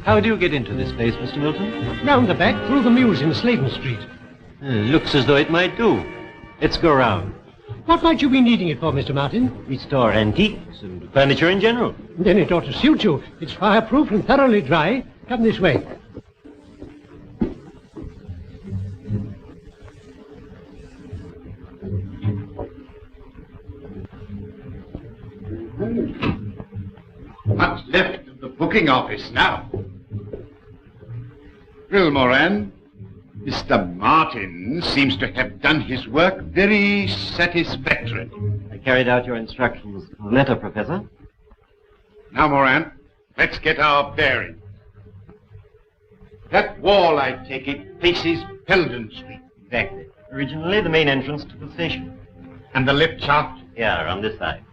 How do you get into this place, Mr. Milton? Round the back, through the mews in Sladen Street. Looks as though it might do. Let's go round. What might you be needing it for, Mr. Martin? We store antiques and furniture in general. Then it ought to suit you. It's fireproof and thoroughly dry. Come this way. What's left of the booking office now? Moran, Mr. Martin seems to have done his work very satisfactorily. I carried out your instructions in the letter, Professor. Now, Moran, let's get our bearings. That wall, I take it, faces Peldon Street. Exactly. Originally the main entrance to the station. And the lift shaft? Here, on this side.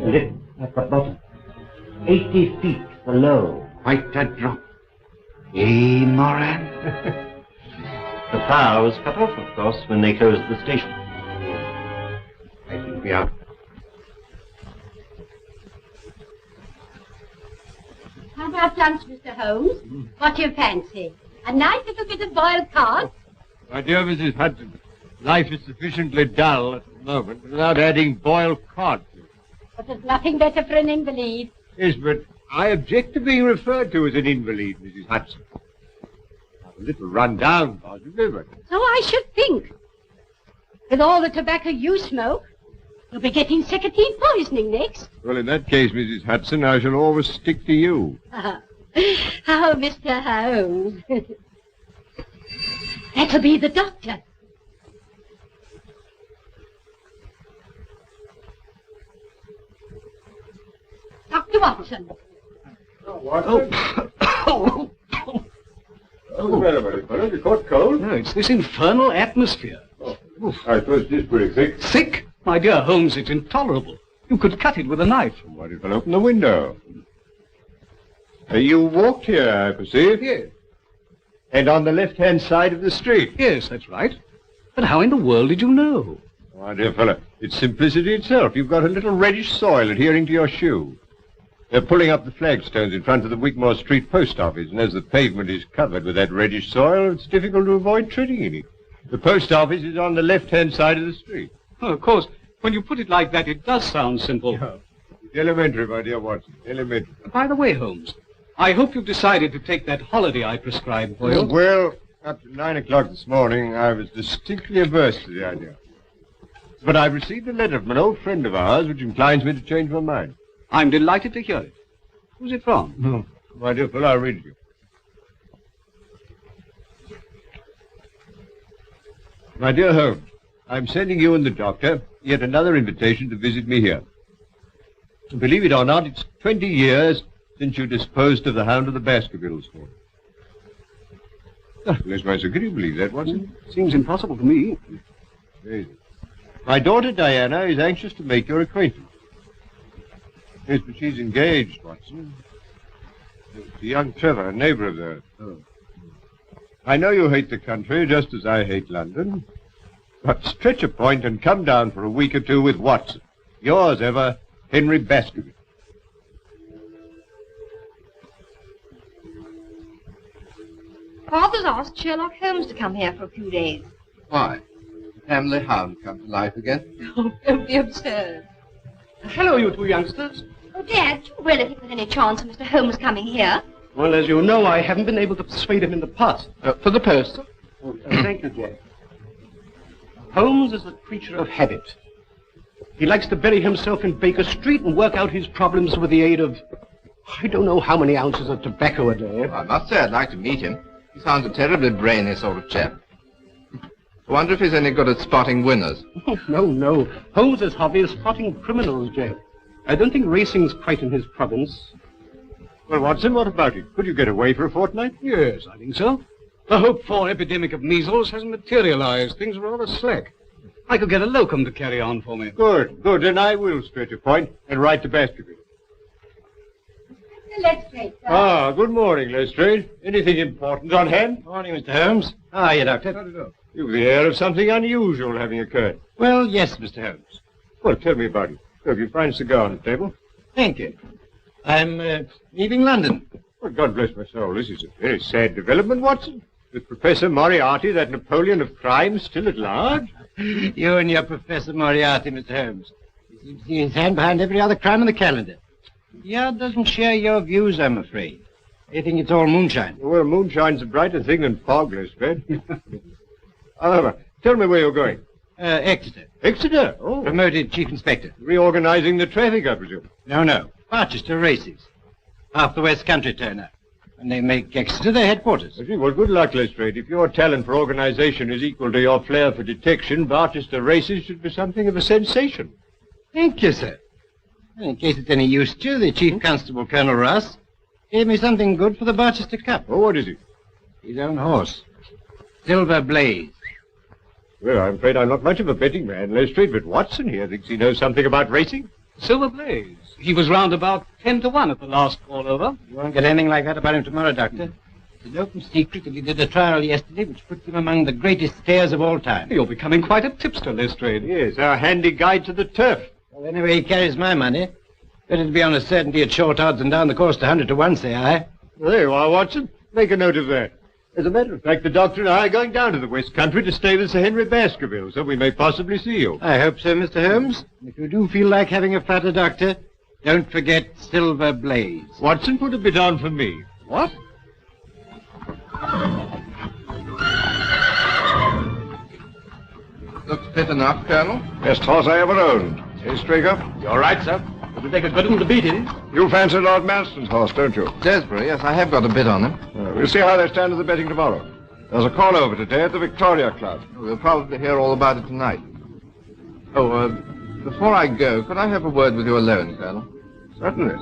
Lift at the bottom. 80 feet below. Quite a drop. Eh, Moran? The power was cut off, of course, when they closed the station. I think we are. How about lunch, Mr. Holmes? What do you fancy? A nice little bit of boiled cod? My dear Mrs. Hudson, life is sufficiently dull at the moment without adding boiled cod. But there's nothing better for an invalid. Yes, but I object to being referred to as an invalid, Mrs. Hudson. I'm a little run down, possibly, but... So I should think. With all the tobacco you smoke, you'll be getting nicotine poisoning next. Well, in that case, Mrs. Hudson, I shall always stick to you. Oh, Mr. Holmes. That'll be the doctor. Dr. Watson. Oh. You caught cold? No, it's this infernal atmosphere. I suppose it is pretty thick. Thick? My dear Holmes, it's intolerable. You could cut it with a knife. What if I open the window? You walked here, I perceive. Yes. And on the left-hand side of the street. Yes, that's right. But how in the world did you know? My dear fellow, it's simplicity itself. You've got a little reddish soil adhering to your shoe. They're pulling up the flagstones in front of the Wigmore Street post office, and as the pavement is covered with that reddish soil, it's difficult to avoid treading in it. The post office is on the left-hand side of the street. Oh, of course, when you put it like that, it does sound simple. Yeah. It's elementary, my dear Watson, elementary. By the way, Holmes, I hope you've decided to take that holiday I prescribed for you. Well, up to 9 o'clock this morning, I was distinctly averse to the idea. But I've received a letter from an old friend of ours which inclines me to change my mind. I'm delighted to hear it. Who's it from? My dear fellow, I'll read it to you. My dear Holmes, I'm sending you and the doctor yet another invitation to visit me here. Believe it or not, it's 20 years since you disposed of the hound of the Baskervilles for me. Bless my soul, can you believe that, Watson? Seems impossible to me. Amazing. My daughter Diana is anxious to make your acquaintance. Yes, but she's engaged, Watson. To young Trevor, a neighbor of theirs. Oh. I know you hate the country just as I hate London. But stretch a point and come down for a week or two with Watson. Yours ever, Henry Baskerville. Father's asked Sherlock Holmes to come here for a few days. Why? The family hound come to life again? Oh, don't be absurd. Hello, you two youngsters. Oh, Dad, do you really think there's any chance of Mr. Holmes coming here? Well, as you know, I haven't been able to persuade him in the past. For the post, sir? Thank you, Jack. Holmes is a creature of habit. He likes to bury himself in Baker Street and work out his problems with the aid of, I don't know how many ounces of tobacco a day. I must say I'd like to meet him. He sounds a terribly brainy sort of chap. I wonder if he's any good at spotting winners. Oh, no. Holmes's hobby is spotting criminals, Jack. I don't think racing's quite in his province. Well, Watson, what about it? Could you get away for a fortnight? Yes, I think so. The hoped-for epidemic of measles hasn't materialized. Things are rather slack. I could get a locum to carry on for me. Good. And I will stretch a point and write to Baskervilles. Lestrade, sir. Ah, good morning, Lestrade. Anything important on hand? Morning, Mr. Holmes. How are you, Doctor? Not at all. You've the air of something unusual having occurred. Well, yes, Mr. Holmes. Well, tell me about it. So, if you find a cigar on the table. Thank you. I'm leaving London. Well, God bless my soul. This is a very sad development, Watson. With Professor Moriarty, that Napoleon of crime, still at large. You and your Professor Moriarty, Mr. Holmes. He seems to see his hand behind every other crime on the calendar. The Yard doesn't share your views, I'm afraid. They think it's all moonshine. Well, moonshine's a brighter thing than fog, Lestrade. However, tell me where you're going. Exeter. Exeter? Oh. Promoted Chief Inspector. Reorganizing the traffic, I presume. No. Barchester races. Half the West Country turn up. And they make Exeter their headquarters. I see. Well, good luck, Lestrade. If your talent for organization is equal to your flair for detection, Barchester races should be something of a sensation. Thank you, sir. In case it's any use to you, the Chief Constable, Colonel Ross, gave me something good for the Barchester Cup. Oh, what is it? His own horse. Silver Blaze. Well, I'm afraid I'm not much of a betting man, Lestrade, but Watson here thinks he knows something about racing. Silver Blaze. He was round about 10-1 at the last call over. You won't get anything like that about him tomorrow, Doctor. It's an open secret that he did a trial yesterday which puts him among the greatest stayers of all time. You're becoming quite a tipster, Lestrade. Yes, our handy guide to the turf. Well, anyway, he carries my money. Better to be on a certainty at short odds than down the course to 100-1, say I. There you are, Watson. Make a note of that. As a matter of fact, the doctor and I are going down to the West Country to stay with Sir Henry Baskerville, so we may possibly see you. I hope so, Mr. Holmes. If you do feel like having a fatter, Doctor, don't forget Silver Blaze. Watson, put a bit on for me. What? Looks fit enough, Colonel. Best horse I ever owned. Hey, Straker? You all right, sir? It'll take a good one to beat it. You fancy Lord Manston's horse, don't you? Desborough, yes, I have got a bit on him. We'll see how they stand at the betting tomorrow. There's a call over today at the Victoria Club. We'll probably hear all about it tonight. Oh, before I go, could I have a word with you alone, Colonel? Certainly.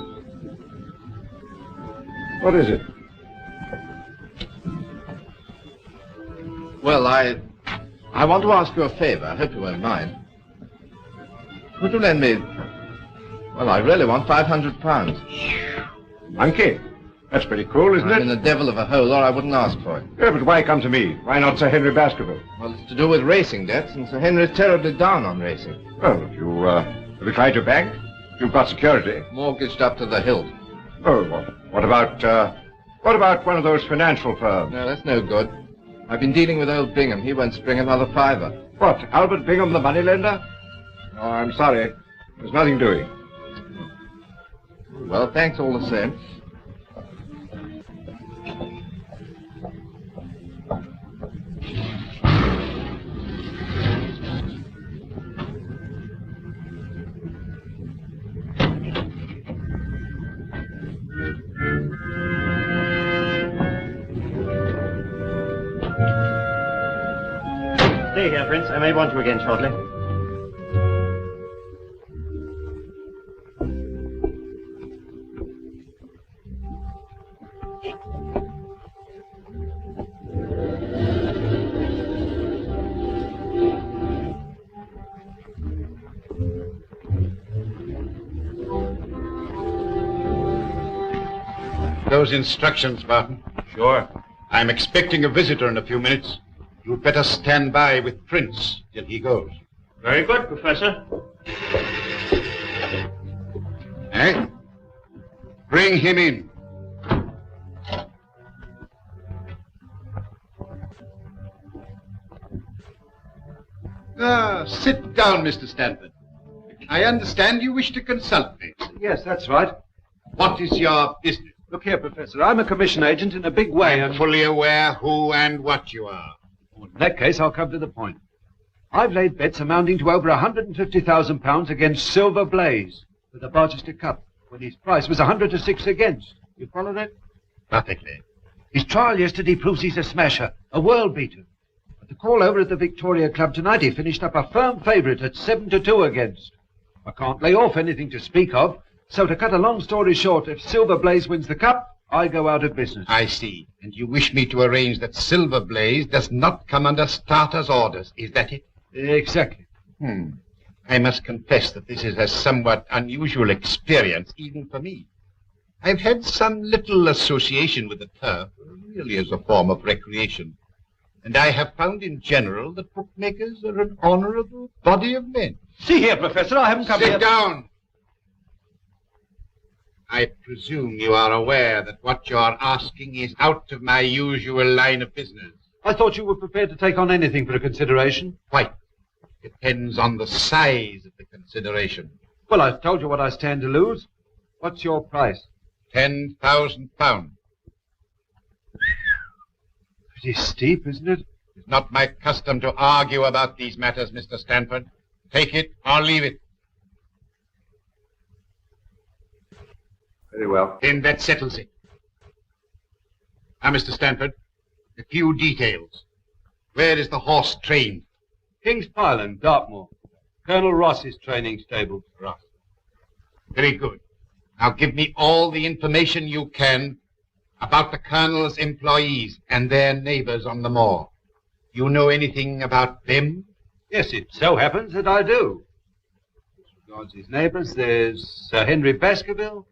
What is it? Well, I want to ask you a favor. I hope you won't mind. Could you lend me... Well, I really want £500. Monkey. That's pretty cool, isn't I'm it? in a devil of a hole, or I wouldn't ask for it. Yeah, but why come to me? Why not Sir Henry Baskerville? Well, it's to do with racing debts, and Sir Henry's terribly down on racing. Well, have you tried your bank? You've got security. Mortgaged up to the hilt. Oh, well, what about one of those financial firms? No, that's no good. I've been dealing with old Bingham. He won't spring another fiver. What, Albert Bingham, the moneylender? Oh, I'm sorry. There's nothing doing. Well, thanks all the same. Stay here, Prince. I may want you again shortly. Those instructions, Barton. Sure. I'm expecting a visitor in a few minutes. You'd better stand by with Prince till he goes. Very good, Professor. Eh? Bring him in. Sit down, Mr. Stanford. I understand you wish to consult me. Yes, that's right. What is your business? Look here, Professor, I'm a commission agent in a big way, I'm fully aware who and what you are. In that case, I'll come to the point. I've laid bets amounting to over £150,000 against Silver Blaze for the Barchester Cup, when his price was 100 to 6 against. You follow that? Perfectly. His trial yesterday proves he's a smasher, a world beater. At the call over at the Victoria Club tonight, he finished up a firm favourite at 7 to 2 against. I can't lay off anything to speak of, so to cut a long story short, if Silver Blaze wins the cup, I go out of business. I see. And you wish me to arrange that Silver Blaze does not come under starter's orders. Is that it? Exactly. I must confess that this is a somewhat unusual experience, even for me. I've had some little association with the turf, really as a form of recreation. And I have found in general that bookmakers are an honorable body of men. See here, Professor, I haven't come here... Sit down! I presume you are aware that what you are asking is out of my usual line of business. I thought you were prepared to take on anything for a consideration. Quite. Depends on the size of the consideration. Well, I've told you what I stand to lose. What's your price? £10,000. Pretty steep, isn't it? It's not my custom to argue about these matters, Mr. Stanford. Take it or leave it. Very well. Then that settles it. Now, Mr. Stanford, a few details. Where is the horse trained? King's Pyland, Dartmoor. Colonel Ross's training stable. Ross. Very good. Now give me all the information you can about the Colonel's employees and their neighbors on the moor. You know anything about them? Yes, it so happens that I do. As regards his neighbors, there's Sir Henry Baskerville,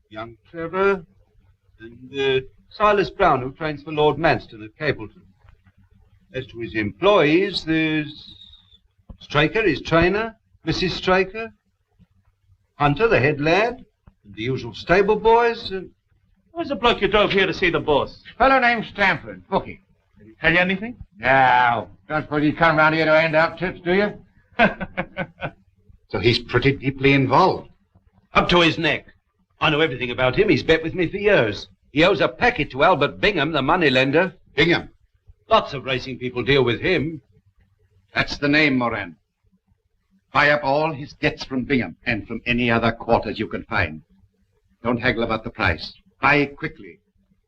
young Trevor, and Silas Brown, who trains for Lord Manston at Capleton. As to his employees, there's Straker, his trainer, Mrs. Straker, Hunter, the head lad, and the usual stable boys, and... Where's the bloke you drove here to see the boss? Fellow named Stamford, bookie. Did he tell you anything? No. Don't suppose you come round here to hand out tips, do you? So he's pretty deeply involved. Up to his neck. I know everything about him. He's bet with me for years. He owes a packet to Albert Bingham, the moneylender. Bingham. Lots of racing people deal with him. That's the name, Moran. Buy up all his debts from Bingham and from any other quarters you can find. Don't haggle about the price. Buy quickly.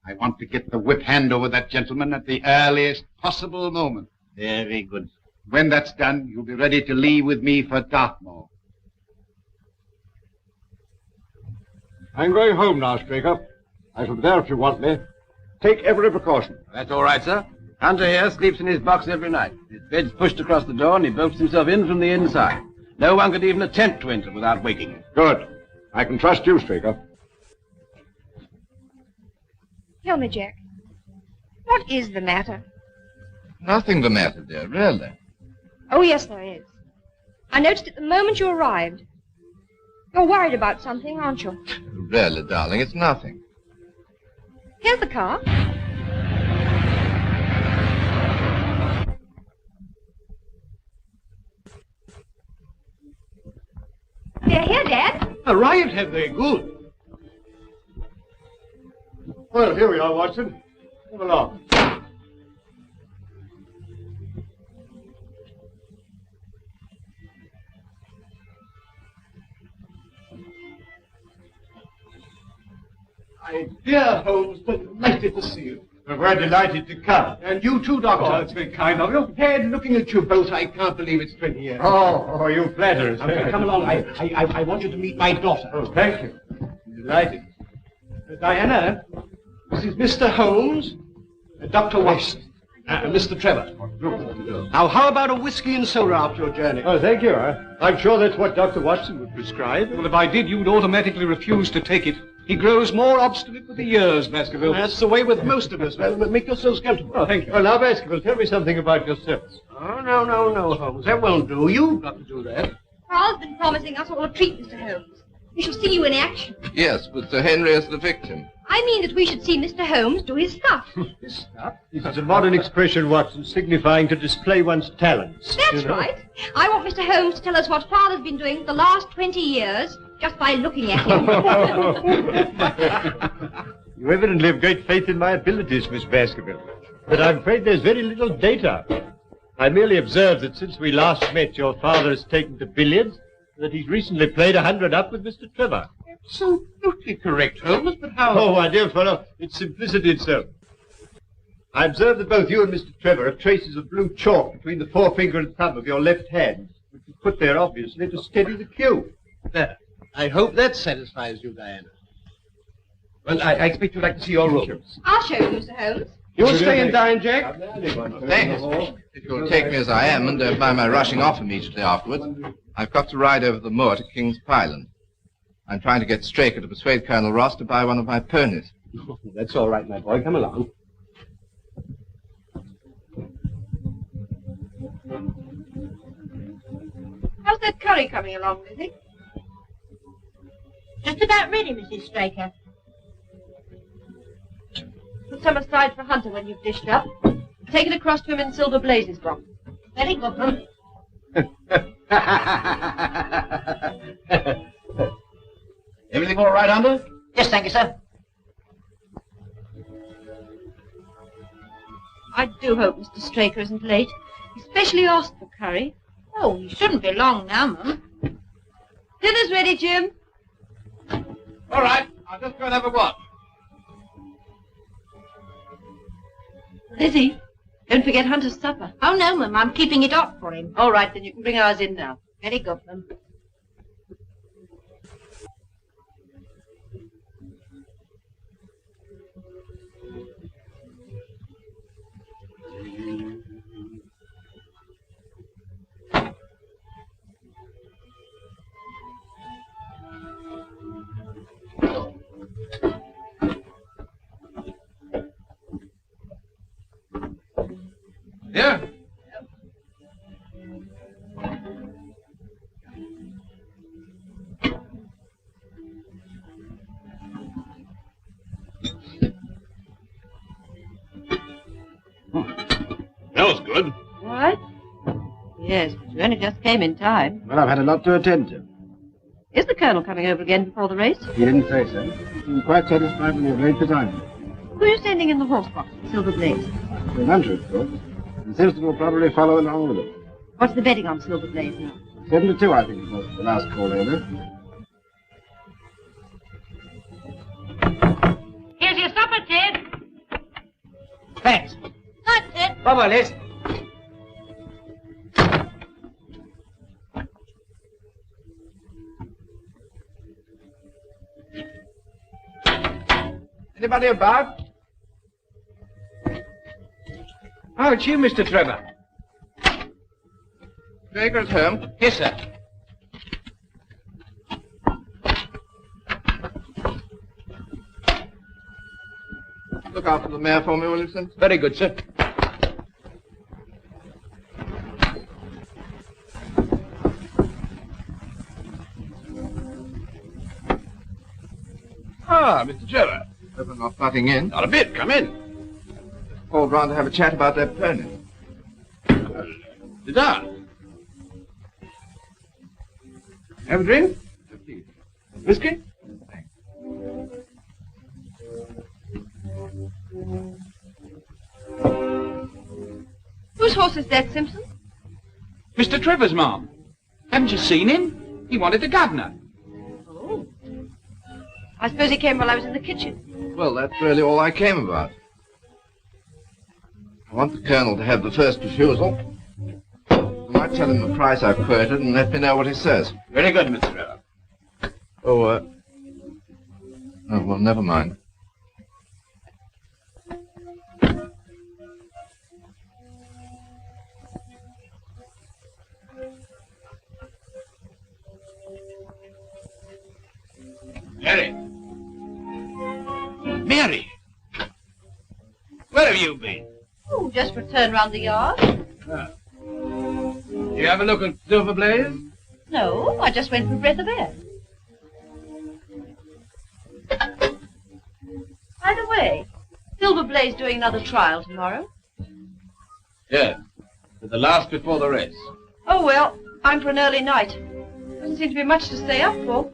I want to get the whip hand over that gentleman at the earliest possible moment. Very good. When that's done, you'll be ready to leave with me for Dartmoor. I'm going home now, Straker. I shall be there if you want me. Take every precaution. That's all right, sir. Hunter here sleeps in his box every night. His bed's pushed across the door and he bolts himself in from the inside. No one could even attempt to enter without waking him. Good. I can trust you, Straker. Tell me, Jack, what is the matter? Nothing the matter, dear, really. Oh, yes, there is. I noticed it the moment you arrived. You're worried about something, aren't you? Really, darling, it's nothing. Here's the car. They're here, Dad. Arrived, have they? Good. Well, here we are, Watson. Come along. My dear Holmes, delighted to see you. We're delighted to come. And you too, Doctor. Oh, that's very kind of you. Dad, looking at you both, I can't believe it's 20 years. Oh, you flatter us. Okay, come along. I want you to meet my daughter. Oh, thank you. Delighted. Diana, this is Mr. Holmes, Dr. Watson, Mr. Trevor. Now, how about a whiskey and soda after your journey? Oh, thank you. I'm sure that's what Dr. Watson would prescribe. Well, if I did, you'd automatically refuse to take it. He grows more obstinate with the years, Baskerville. That's the way with most of us. Well, make yourselves comfortable. Oh, thank you. Well, now, Baskerville, tell me something about yourselves. Oh, no, Holmes. That won't do. You've got to do that. Carl's been promising us all a treat, Mr. Holmes. We shall see you in action. Yes, with Sir Henry as the victim. I mean that we should see Mr. Holmes do his stuff. His stuff? It's a modern expression, Watson, signifying to display one's talents. That's right. I want Mr. Holmes to tell us what Father's been doing for the last 20 years, just by looking at him. You evidently have great faith in my abilities, Miss Baskerville. But I'm afraid there's very little data. I merely observed that since we last met, your father has taken to billiards, and that he's recently played 100 up with Mr. Trevor. Absolutely correct, Holmes, but how... Oh, my dear fellow, it's simplicity itself. I observe that both you and Mr. Trevor have traces of blue chalk between the forefinger and thumb of your left hand, which is put there, obviously, to steady the cue. There. I hope that satisfies you, Diana. Well, I expect you'd like to see your rooms. I'll show you, Mr. Holmes. You'll stay and dine, Jack? Thanks. If you'll take me as I am and don't mind my rushing off immediately afterwards, I've got to ride over the moor to King's Pyland. I'm trying to get Straker to persuade Colonel Ross to buy one of my ponies. Oh, that's all right, my boy. Come along. How's that curry coming along, Lizzie? Just about ready, Mrs. Straker. Put some aside for Hunter when you've dished up. Take it across to him in Silver Blaze's box. Very good, Mum. Everything all right, Hunter? Yes, thank you, sir. I do hope Mr. Straker isn't late. He specially asked for curry. Oh, you shouldn't be long now, Mum. Dinner's ready, Jim. All right, I'll just go and have a watch. Lizzie, don't forget Hunter's supper. Oh, no, Mum, I'm keeping it hot for him. All right, then you can bring ours in now. Very good, Mum. Yeah? That was good. All right? Yes, but you only just came in time. Well, I've had a lot to attend to. Is the Colonel coming over again before the race? He didn't say so. I'm quite satisfied when you've laid the time. Who are you sending in the horse box at Silver Blaze? The Hunter, of course. And Simpson will probably follow along with it. What's the betting on Silver Blaze now? 7-2, I think it was, the last call over. Here's your supper, Ted. Thanks. Night, Ted. Bye-bye, Liz. Anybody about? Oh, it's you, Mr. Trevor. Straker at home? Yes, sir. Look out for the mare for me, will you, Simpson? Very good, sir. Ah, Mr. Trevor. Hope I'm not butting in. Not a bit. Come in. Called round to have a chat about that pony. Sit down. Have a drink? Please. Whiskey? Whose horse is that, Simpson? Mr. Trevor's, Ma'am. Haven't you seen him? He wanted the governor. Oh. I suppose he came while I was in the kitchen. Well, that's really all I came about. I want the Colonel to have the first refusal. I might tell him the price I've quoted and let me know what he says. Very good, Mr. Trevor. Oh, well, never mind. Mary. Mary! Where have you been? Oh, just returned round the yard. You have a look at Silver Blaze? No, I just went for a breath of air. By the way, Silver Blaze doing another trial tomorrow? Yes. The last before the race. Oh, well, I'm for an early night. Doesn't seem to be much to stay up for.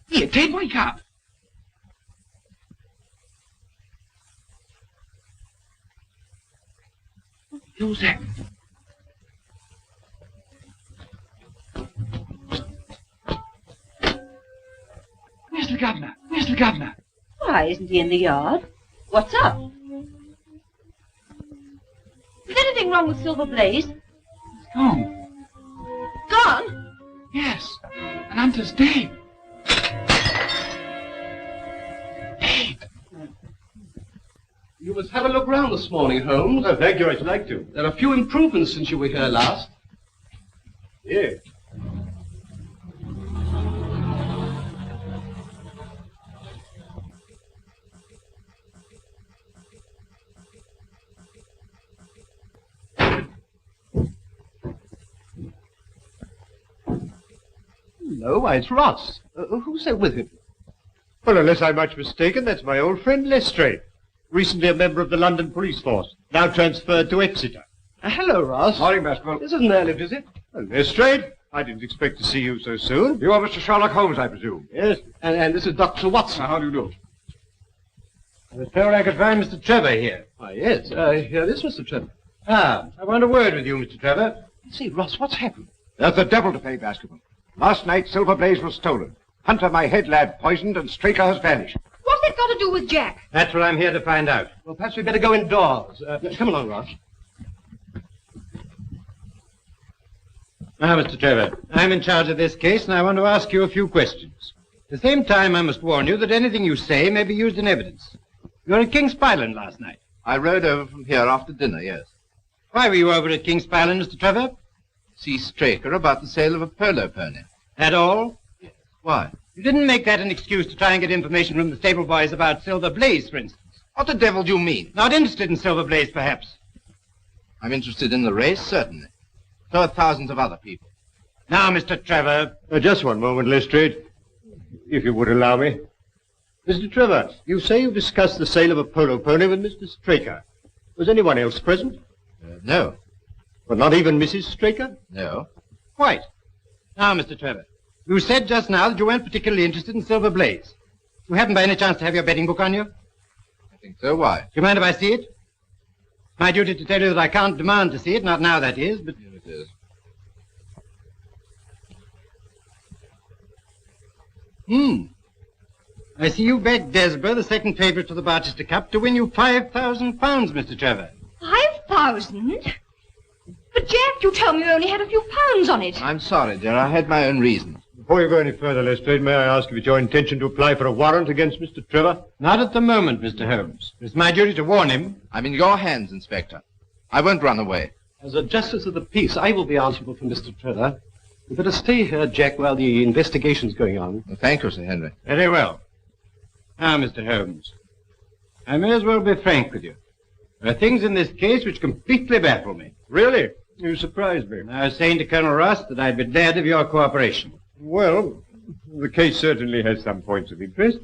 Here, take my cup. Who's that? Where's the governor? Where's the governor? Why, isn't he in the yard? What's up? Is anything wrong with Silver Blaze? He's gone. Gone? Yes. And Hunter's dead. You must have a look round this morning, Holmes. Oh, thank you. I'd like to. There are a few improvements since you were here last. Yes. No, why, it's Ross. Who's there with him? Well, unless I'm much mistaken, that's my old friend Lestrade. Recently a member of the London police force, now transferred to Exeter. Hello, Ross. Morning, Baskerville. This is an early visit. Well, Lestrade, I didn't expect to see you so soon. You are Mr. Sherlock Holmes, I presume. Yes, and this is Dr. Watson. How do you do? I was told I could find Mr. Trevor here. Ah, yes, here is Mr. Trevor. Ah, I want a word with you, Mr. Trevor. See, Ross, what's happened? There's the devil to pay, Baskerville. Last night, Silver Blaze was stolen. Hunter, my head lad, poisoned, and Straker has vanished. What's that got to do with Jack? That's what I'm here to find out. Well, perhaps we'd better go indoors. Come along, Ross. Now, Mr. Trevor, I'm in charge of this case, and I want to ask you a few questions. At the same time, I must warn you that anything you say may be used in evidence. You were at King's Island last night. I rode over from here after dinner, yes. Why were you over at King's Island, Mr. Trevor? See Straker about the sale of a polo pony. At all? Yes. Why? You didn't make that an excuse to try and get information from the stable boys about Silver Blaze, for instance. What the devil do you mean? Not interested in Silver Blaze, perhaps. I'm interested in the race, certainly. So are thousands of other people. Now, Mr. Trevor. Just one moment, Lestrade, if you would allow me. Mr. Trevor, you say you discussed the sale of a polo pony with Mr. Straker. Was anyone else present? No. But not even Mrs. Straker? No. Quite. Now, Mr. Trevor, you said just now that you weren't particularly interested in Silver Blaze. You happen by any chance to have your betting book on you? I think so. Why? Do you mind if I see it? It's my duty to tell you that I can't demand to see it, not now, that is, but... Here it is. I see you backed Desborough, the second favourite to the Barchester Cup, to win you £5,000, Mr. Trevor. 5,000? But, Jack, you told me you only had a few pounds on it. I'm sorry, dear. I had my own reasons. Before you go any further, Lestrade, may I ask if it's your intention to apply for a warrant against Mr. Trevor? Not at the moment, Mr. Holmes. It's my duty to warn him. I'm in your hands, Inspector. I won't run away. As a justice of the peace, I will be answerable for Mr. Trevor. You better stay here, Jack, while the investigation's going on. Well, thank you, Sir Henry. Very well. Now, Mr. Holmes, I may as well be frank with you. There are things in this case which completely baffle me. Really? You surprised me. I was saying to Colonel Ross that I'd be glad of your cooperation. Well, the case certainly has some points of interest.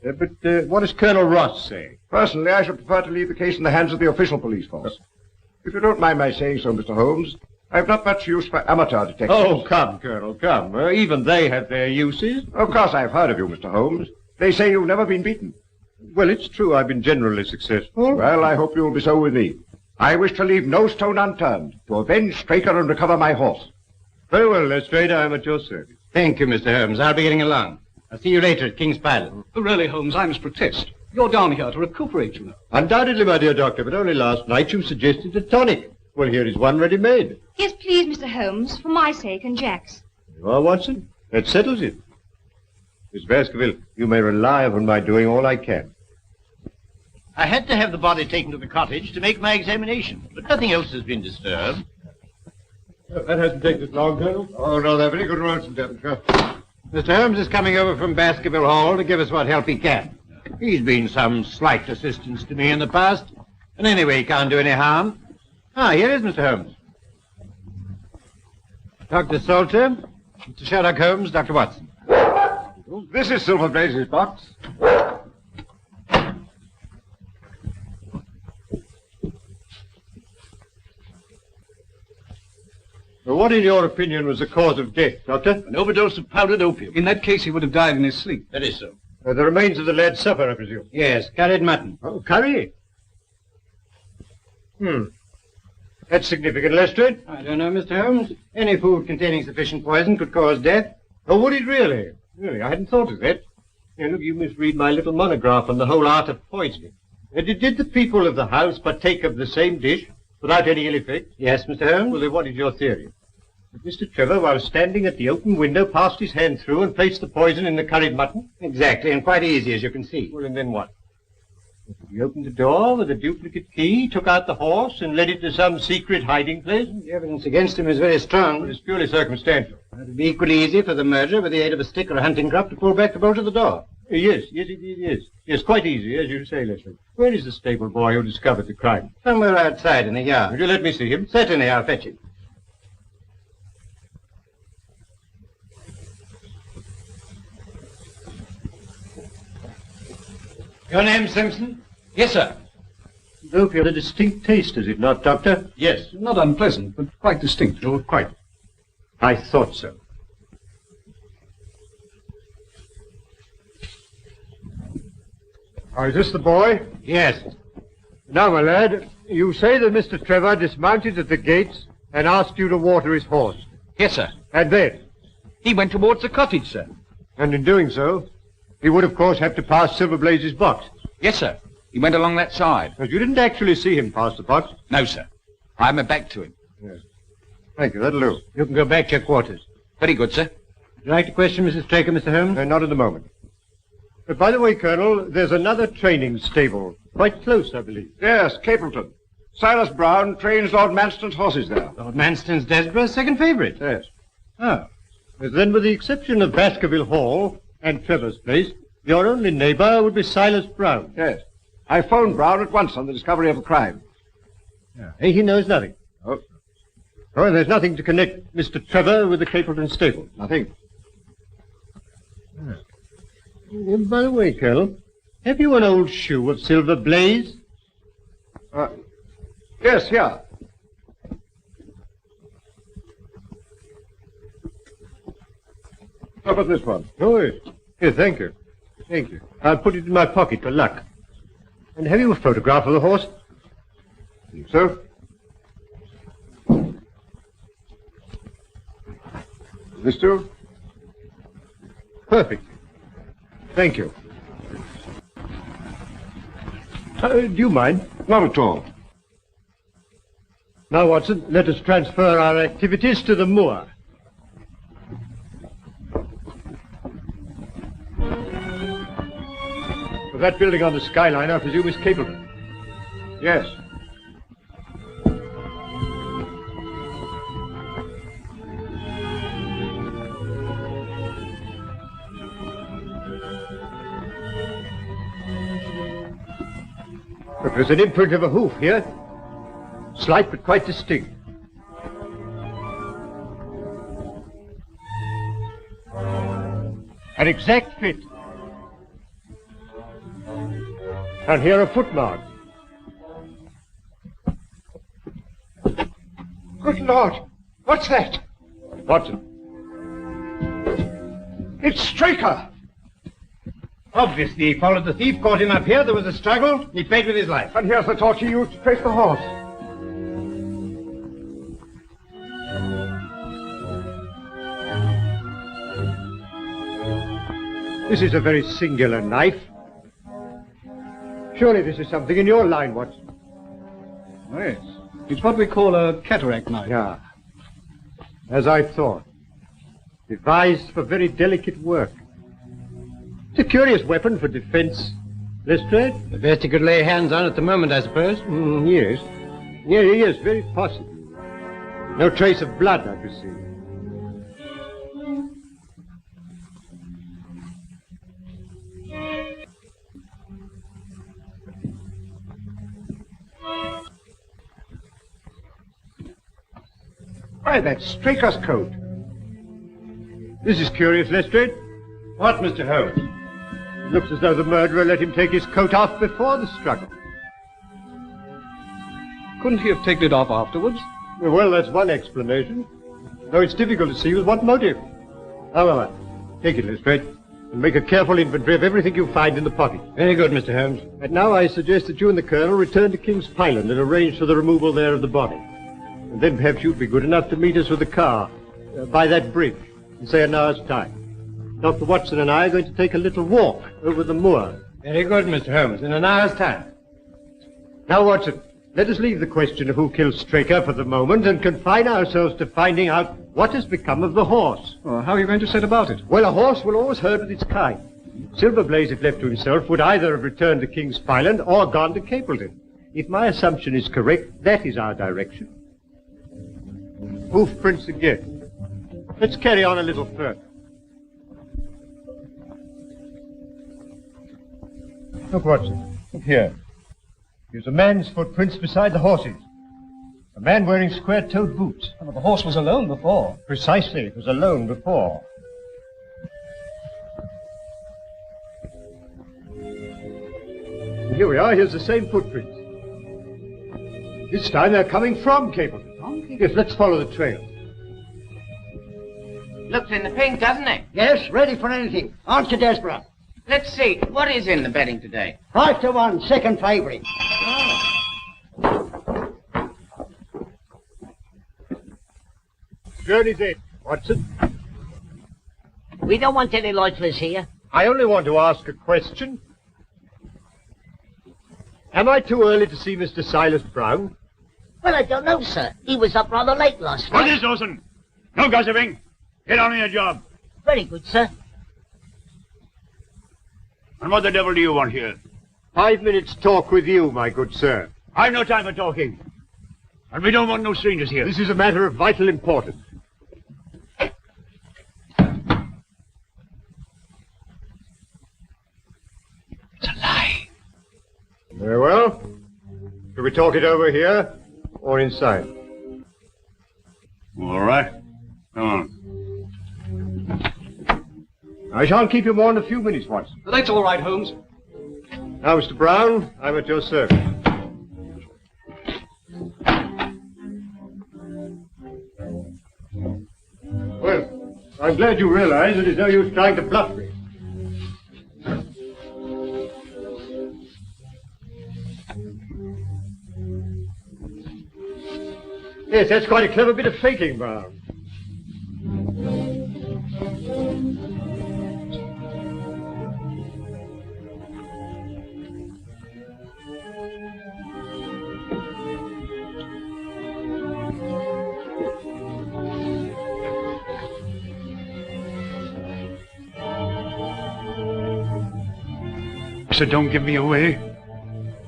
But what does Colonel Ross say? Personally, I should prefer to leave the case in the hands of the official police force. If you don't mind my saying so, Mr. Holmes, I've not much use for amateur detectives. Oh, come, Colonel, come. Even they have their uses. Of course I've heard of you, Mr. Holmes. They say you've never been beaten. Well, it's true I've been generally successful. Well, I hope you'll be so with me. I wish to leave no stone unturned to avenge Straker and recover my horse. Very well, Lestrade, I am at your service. Thank you, Mr. Holmes. I'll be getting along. I'll see you later at King's Pilot. Really, Holmes, I must protest. You're down here to recuperate, you know. Undoubtedly, my dear doctor, but only last night you suggested a tonic. Well, here is one ready-made. Yes, please, Mr. Holmes, for my sake and Jack's. You are, Watson. That settles it. Miss Baskerville, you may rely upon my doing all I can. I had to have the body taken to the cottage to make my examination, but nothing else has been disturbed. That hasn't taken us long, Colonel. Oh, no, they're very good roads in Devonshire. Mr. Holmes is coming over from Baskerville Hall to give us what help he can. He's been some slight assistance to me in the past, and anyway, he can't do any harm. Ah, here is Mr. Holmes. Dr. Salter, Mr. Sherlock Holmes, Dr. Watson. This is Silver Blaze's box. Well, what, in your opinion, was the cause of death, Doctor? An overdose of powdered opium. In that case, he would have died in his sleep. That is so. The remains of the lad's supper, I presume. Yes, curried mutton. Oh, curry? That's significant, Lestrade. I don't know, Mr. Holmes. Any food containing sufficient poison could cause death. Oh, would it really? Really, I hadn't thought of that. Now, look, you must read my little monograph on the whole art of poisoning. Did the people of the house partake of the same dish without any ill effect? Yes, Mr. Holmes. Well, then what is your theory? That Mr. Trevor, while standing at the open window, passed his hand through and placed the poison in the curried mutton? Exactly, and quite easy, as you can see. Well, and then what? He opened the door with a duplicate key, took out the horse, and led it to some secret hiding place? The evidence against him is very strong. Well, it's purely circumstantial. It would be equally easy for the murderer, with the aid of a stick or a hunting crop, to pull back the bolt of the door. Yes, it is. Yes, quite easy, as you say, Leslie. Where is the stable boy who discovered the crime? Somewhere outside in the yard. Would you let me see him? Certainly, I'll fetch him. Your name, Simpson? Yes, sir. Opium has a distinct taste, does it not, Doctor? Yes, not unpleasant, but quite distinct. Oh, quite. I thought so. Oh, is this the boy? Yes. Now, my lad, you say that Mr. Trevor dismounted at the gates and asked you to water his horse. Yes, sir. And then? He went towards the cottage, sir. And in doing so, he would, of course, have to pass Silver Blaze's box. Yes, sir. He went along that side. But you didn't actually see him pass the box? No, sir. I had my back to him. Yes. Thank you, that'll do. You can go back to your quarters. Very good, sir. Would you like to question Mrs. Straker, Mr. Holmes? Not at the moment. But by the way, Colonel, there's another training stable. Quite close, I believe. Yes, Capleton. Silas Brown trains Lord Manston's horses there. Lord Manston's Desborough's second favourite. Yes. Oh. Then, with the exception of Baskerville Hall and Trevor's place, your only neighbour would be Silas Brown. Yes. I phoned Brown at once on the discovery of the crime. He knows nothing. Oh, and there's nothing to connect Mr. Trevor with the Capleton stable. Nothing. By the way, Colonel, have you an old shoe of Silver Blaze? Yes, here. How about this one? Oh, yes. Here, thank you. Thank you. I'll put it in my pocket for luck. And have you a photograph of the horse? So? This too? Perfect. Thank you. Do you mind? Not at all. Now, Watson, let us transfer our activities to the moor. That building on the skyline, I presume, is Capleton. Yes. Look, there's an imprint of a hoof here. Slight but quite distinct. An exact fit. And here are footmarks. Good Lord! What's that? Watson. It's Straker! Obviously, he followed the thief, caught him up here, there was a struggle, he paid with his life. And here's the torch he used to trace the horse. This is a very singular knife. Surely this is something in your line, Watson. Oh, yes. It's what we call a cataract knife. Yeah. As I thought. Devised for very delicate work. It's a curious weapon for defense. Lestrade? The best you could lay hands on at the moment, I suppose. Yes. Yes, very possible. No trace of blood, I perceive. Why, that's Straker's coat. This is curious, Lestrade. What, Mr. Holmes? It looks as though the murderer let him take his coat off before the struggle. Couldn't he have taken it off afterwards? Well, that's one explanation. Though it's difficult to see with what motive. However, take it, Lestrade, and make a careful inventory of everything you find in the pocket. Very good, Mr. Holmes. And now I suggest that you and the Colonel return to King's Pyland and arrange for the removal there of the body. And then perhaps you'd be good enough to meet us with a car by that bridge in, say, an hour's time. Dr. Watson and I are going to take a little walk over the moor. Very good, Mr. Holmes. In an hour's time. Now, Watson, let us leave the question of who killed Straker for the moment and confine ourselves to finding out what has become of the horse. Oh, how are you going to set about it? Well, a horse will always herd with its kind. Silverblaze, if left to himself, would either have returned to King's Pyland or gone to Capleton. If my assumption is correct, that is our direction. Hoof prints again. Let's carry on a little further. Look, Watson. Look here. Here's a man's footprints beside the horse's. A man wearing square-toed boots. Oh, the horse was alone before. Precisely. It was alone before. And here we are. Here's the same footprints. This time they're coming from Capleton. Yes, let's follow the trail. Looks in the pink, doesn't it? Yes, ready for anything. Aren't you desperate? Let's see. What is in the betting today? 5-1, second favourite. Journey's in, Watson. We don't want any lifeless here. I only want to ask a question. Am I too early to see Mr. Silas Brown? Well, I don't know, sir. He was up rather late last What night. is Dawson? No gossiping. Get on with your job. Very good, sir. And what the devil do you want here? 5 minutes talk with you, my good sir. I've no time for talking. And we don't want no strangers here. This is a matter of vital importance. It's a lie. Very well. Shall we talk it over here or inside? All right. Come on. I shan't keep you more than a few minutes, Watson. That's all right, Holmes. Now, Mr. Brown, I'm at your service. Well, I'm glad you realize that it's no use trying to bluff me. Yes, that's quite a clever bit of faking, Brown. So don't give me away.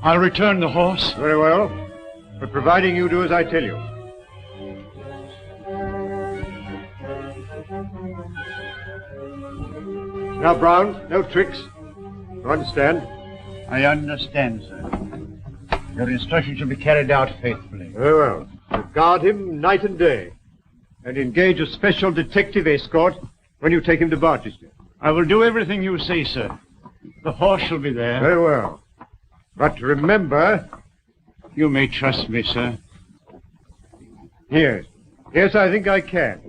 I'll return the horse. Very well. But providing you do as I tell you. Now, Brown, no tricks. You understand? I understand, sir. Your instructions shall be carried out faithfully. Very well. You guard him night and day. And engage a special detective escort when you take him to Barchester. I will do everything you say, sir. The horse shall be there. Very well. But remember... You may trust me, sir. Yes. Yes, I think I can.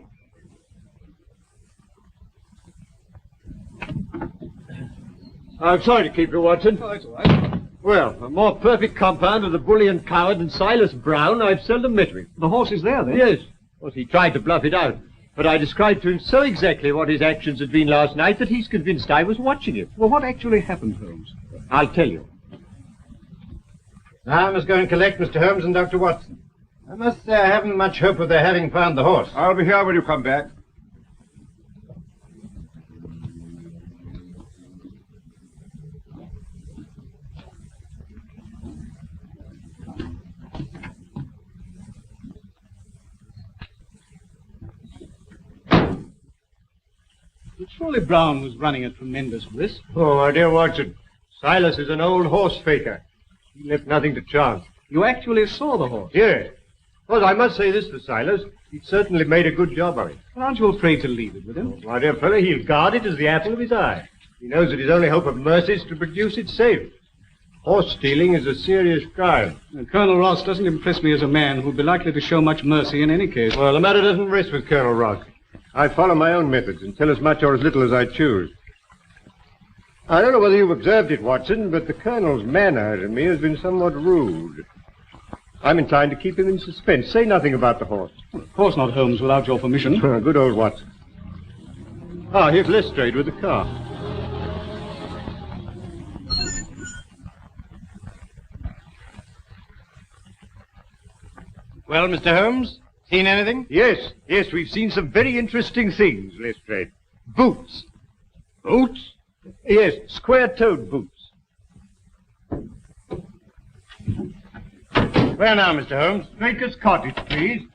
I'm sorry to keep you, Watson. Oh, that's all right. Well, a more perfect compound of the bully and coward than Silas Brown I've seldom met with. The horse is there, then? Yes. Of course, he tried to bluff it out. But I described to him so exactly what his actions had been last night that he's convinced I was watching him. Well, what actually happened, Holmes? I'll tell you. Now I must go and collect Mr. Holmes and Dr. Watson. I must say I haven't much hope of their having found the horse. I'll be here when you come back. Surely Brown was running a tremendous risk. Oh, my dear Watson, Silas is an old horse faker. He left nothing to chance. You actually saw the horse? Yes. Well, I must say this for Silas. He certainly made a good job of it. Well, aren't you afraid to leave it with him? Oh, my dear fellow, he'll guard it as the apple of his eye. He knows that his only hope of mercy is to produce it safe. Horse stealing is a serious crime. Colonel Ross doesn't impress me as a man who'd be likely to show much mercy in any case. Well, the matter doesn't rest with Colonel Ross. I follow my own methods and tell as much or as little as I choose. I don't know whether you've observed it, Watson, but the Colonel's manner to me has been somewhat rude. I'm inclined to keep him in suspense. Say nothing about the horse. Of course not, Holmes, without your permission. Good old Watson. Ah, here's Lestrade with the car. Well, Mr. Holmes, seen anything? Yes, we've seen some very interesting things, Lestrade. Boots. Boots? Yes, square-toed boots. Where now, Mr. Holmes? Straker's cottage, please.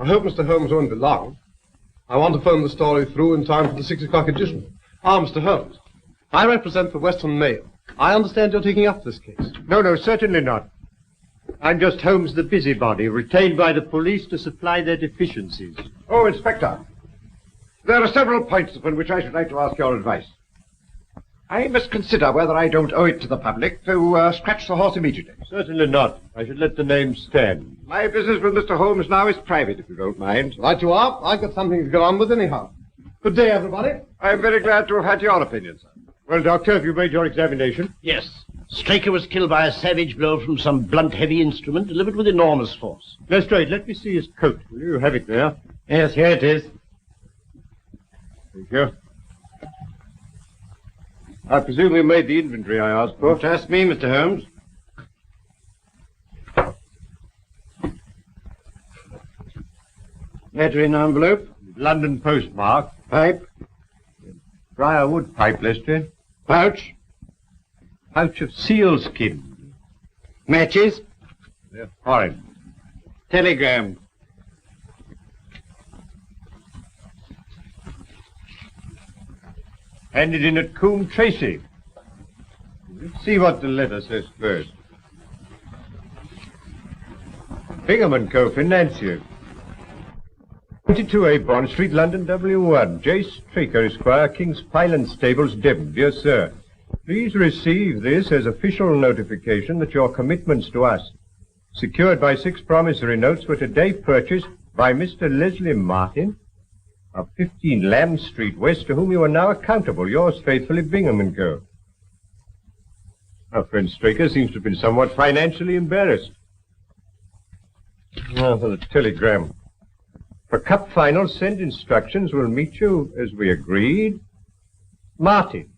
I hope Mr. Holmes won't be long. I want to phone the story through in time for the 6 o'clock edition. Ah, Mr. Holmes, I represent the Western Mail. I understand you're taking up this case. No, certainly not. I'm just Holmes the busybody, retained by the police to supply their deficiencies. Oh, Inspector, there are several points upon which I should like to ask your advice. I must consider whether I don't owe it to the public to scratch the horse immediately. Certainly not. I should let the name stand. My business with Mr. Holmes now is private, if you don't mind. Right you are. I've got something to go on with anyhow. Good day, everybody. I'm very glad to have had your opinion, sir. Well, Doctor, have you made your examination? Yes. Straker was killed by a savage blow from some blunt, heavy instrument delivered with enormous force. Lestrade, let me see his coat. Will you have it there? Yes, here it is. Thank you. I presume you made the inventory I asked for. Trust me, Mr. Holmes. Letter in envelope. London postmark. Pipe. Briarwood pipe, Lestrade. Pouch. Pouch of sealskin. Matches. They're foreign. Telegram. Handed in at Coombe Tracy. Let's see what the letter says first. Bingham & Co. Financier. 22A Bond Street, London, W1. J. Straker, Esquire, King's Pyland Stables, Devon. Dear Sir, please receive this as official notification that your commitments to us, secured by 6 promissory notes, were today purchased by Mr. Leslie Martin of 15 Lamb Street West, to whom you are now accountable. Yours faithfully, Bingham & Co. Our friend Straker seems to have been somewhat financially embarrassed. Now for the telegram. For Cup Final, send instructions. Will meet you as we agreed. Martin.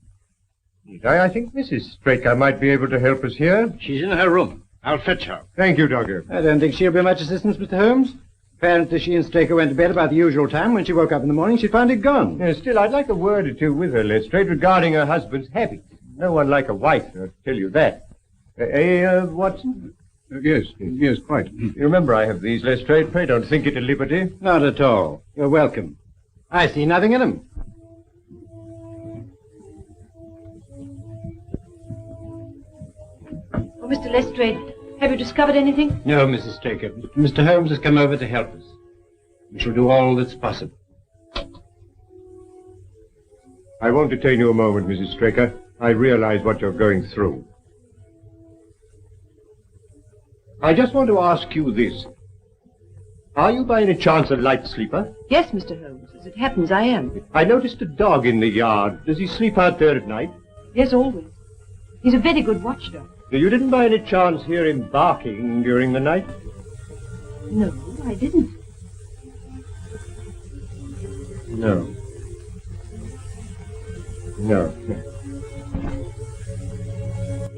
I think Mrs. Straker might be able to help us here. She's in her room. I'll fetch her. Thank you, Doctor. I don't think she'll be much assistance, Mr. Holmes. Apparently she and Straker went to bed about the usual time. When she woke up in the morning, she found it gone. Still, I'd like a word or two with her, Lestrade, regarding her husband's habits. No one like a wife, I'll tell you that. Watson? Yes, quite. You remember I have these, Lestrade. Pray don't think it a liberty. Not at all. You're welcome. I see nothing in them. Oh, Mr. Lestrade, have you discovered anything? No, Mrs. Straker. Mr. Holmes has come over to help us. We shall do all that's possible. I won't detain you a moment, Mrs. Straker. I realize what you're going through. I just want to ask you this. Are you by any chance a light sleeper? Yes, Mr. Holmes. As it happens, I am. I noticed a dog in the yard. Does he sleep out there at night? Yes, always. He's a very good watchdog. You didn't by any chance hear him barking during the night? No, I didn't. No. No.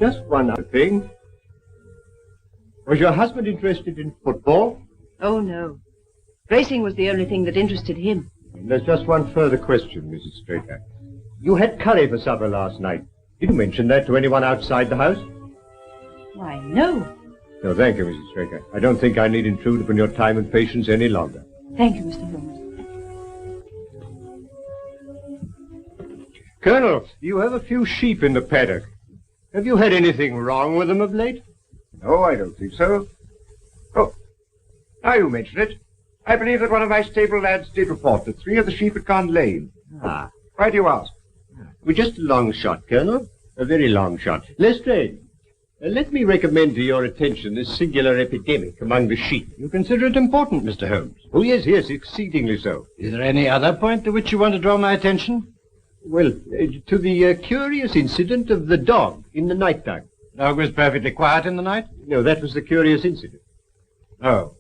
Just one other thing. Was your husband interested in football? Oh, no. Racing was the only thing that interested him. And there's just one further question, Mrs. Straker. You had curry for supper last night. Did you mention that to anyone outside the house? Why, no. No, thank you, Mrs. Straker. I don't think I need intrude upon your time and patience any longer. Thank you, Mr. Holmes. Colonel, you have a few sheep in the paddock. Have you had anything wrong with them of late? No, I don't think so. Oh, now you mention it. I believe that one of my stable lads did report that 3 of the sheep had gone lame. Ah. Why do you ask? Well, just a long shot, Colonel. A very long shot. Lestrade, let me recommend to your attention this singular epidemic among the sheep. You consider it important, Mr. Holmes? Oh, yes, yes, exceedingly so. Is there any other point to which you want to draw my attention? Well, to the curious incident of the dog in the night time. The dog was perfectly quiet in the night? No, that was the curious incident. Oh.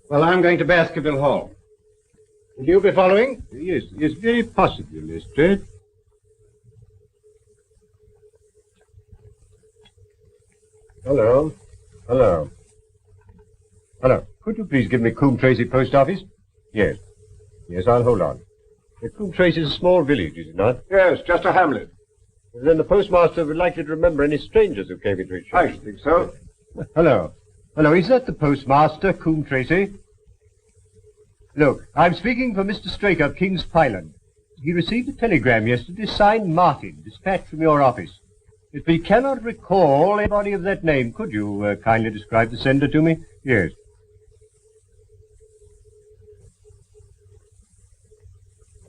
Well, I'm going to Baskerville Hall. Will you be following? Yes, yes, very possibly, Lestrade. Hello. Hello. Hello. Could you please give me Coombe Tracy Post Office? Yes. Yes, I'll hold on. Coombe Tracy is a small village, is it not? Yes, just a hamlet. Then the postmaster would likely to remember any strangers who came into his shop. I should think so. Hello. Hello, is that the postmaster, Coombe Tracy? Look, I'm speaking for Mr. Straker of King's Pyland. He received a telegram yesterday signed Martin, dispatched from your office. If he cannot recall anybody of that name, could you kindly describe the sender to me? Yes.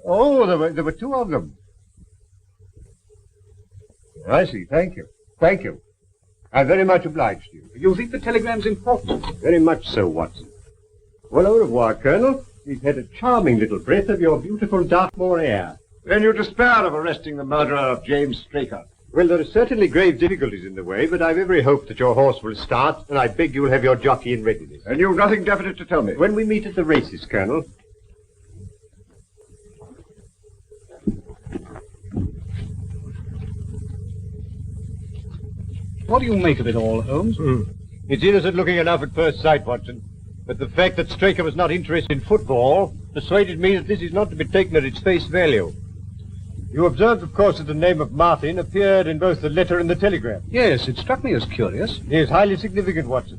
Oh, there were 2 of them. I see. Thank you. Thank you. I'm very much obliged to you. You think the telegram's important? Very much so, Watson. Well, au revoir, Colonel. We've had a charming little breath of your beautiful Dartmoor air. Then you despair of arresting the murderer of James Straker? Well, there are certainly grave difficulties in the way, but I've every hope that your horse will start, and I beg you'll have your jockey in readiness. And you've nothing definite to tell me? When we meet at the races, Colonel. What do you make of it all, Holmes? It's innocent looking enough at first sight, Watson. But the fact that Straker was not interested in football persuaded me that this is not to be taken at its face value. You observed, of course, that the name of Martin appeared in both the letter and the telegram. Yes, it struck me as curious. It is highly significant, Watson.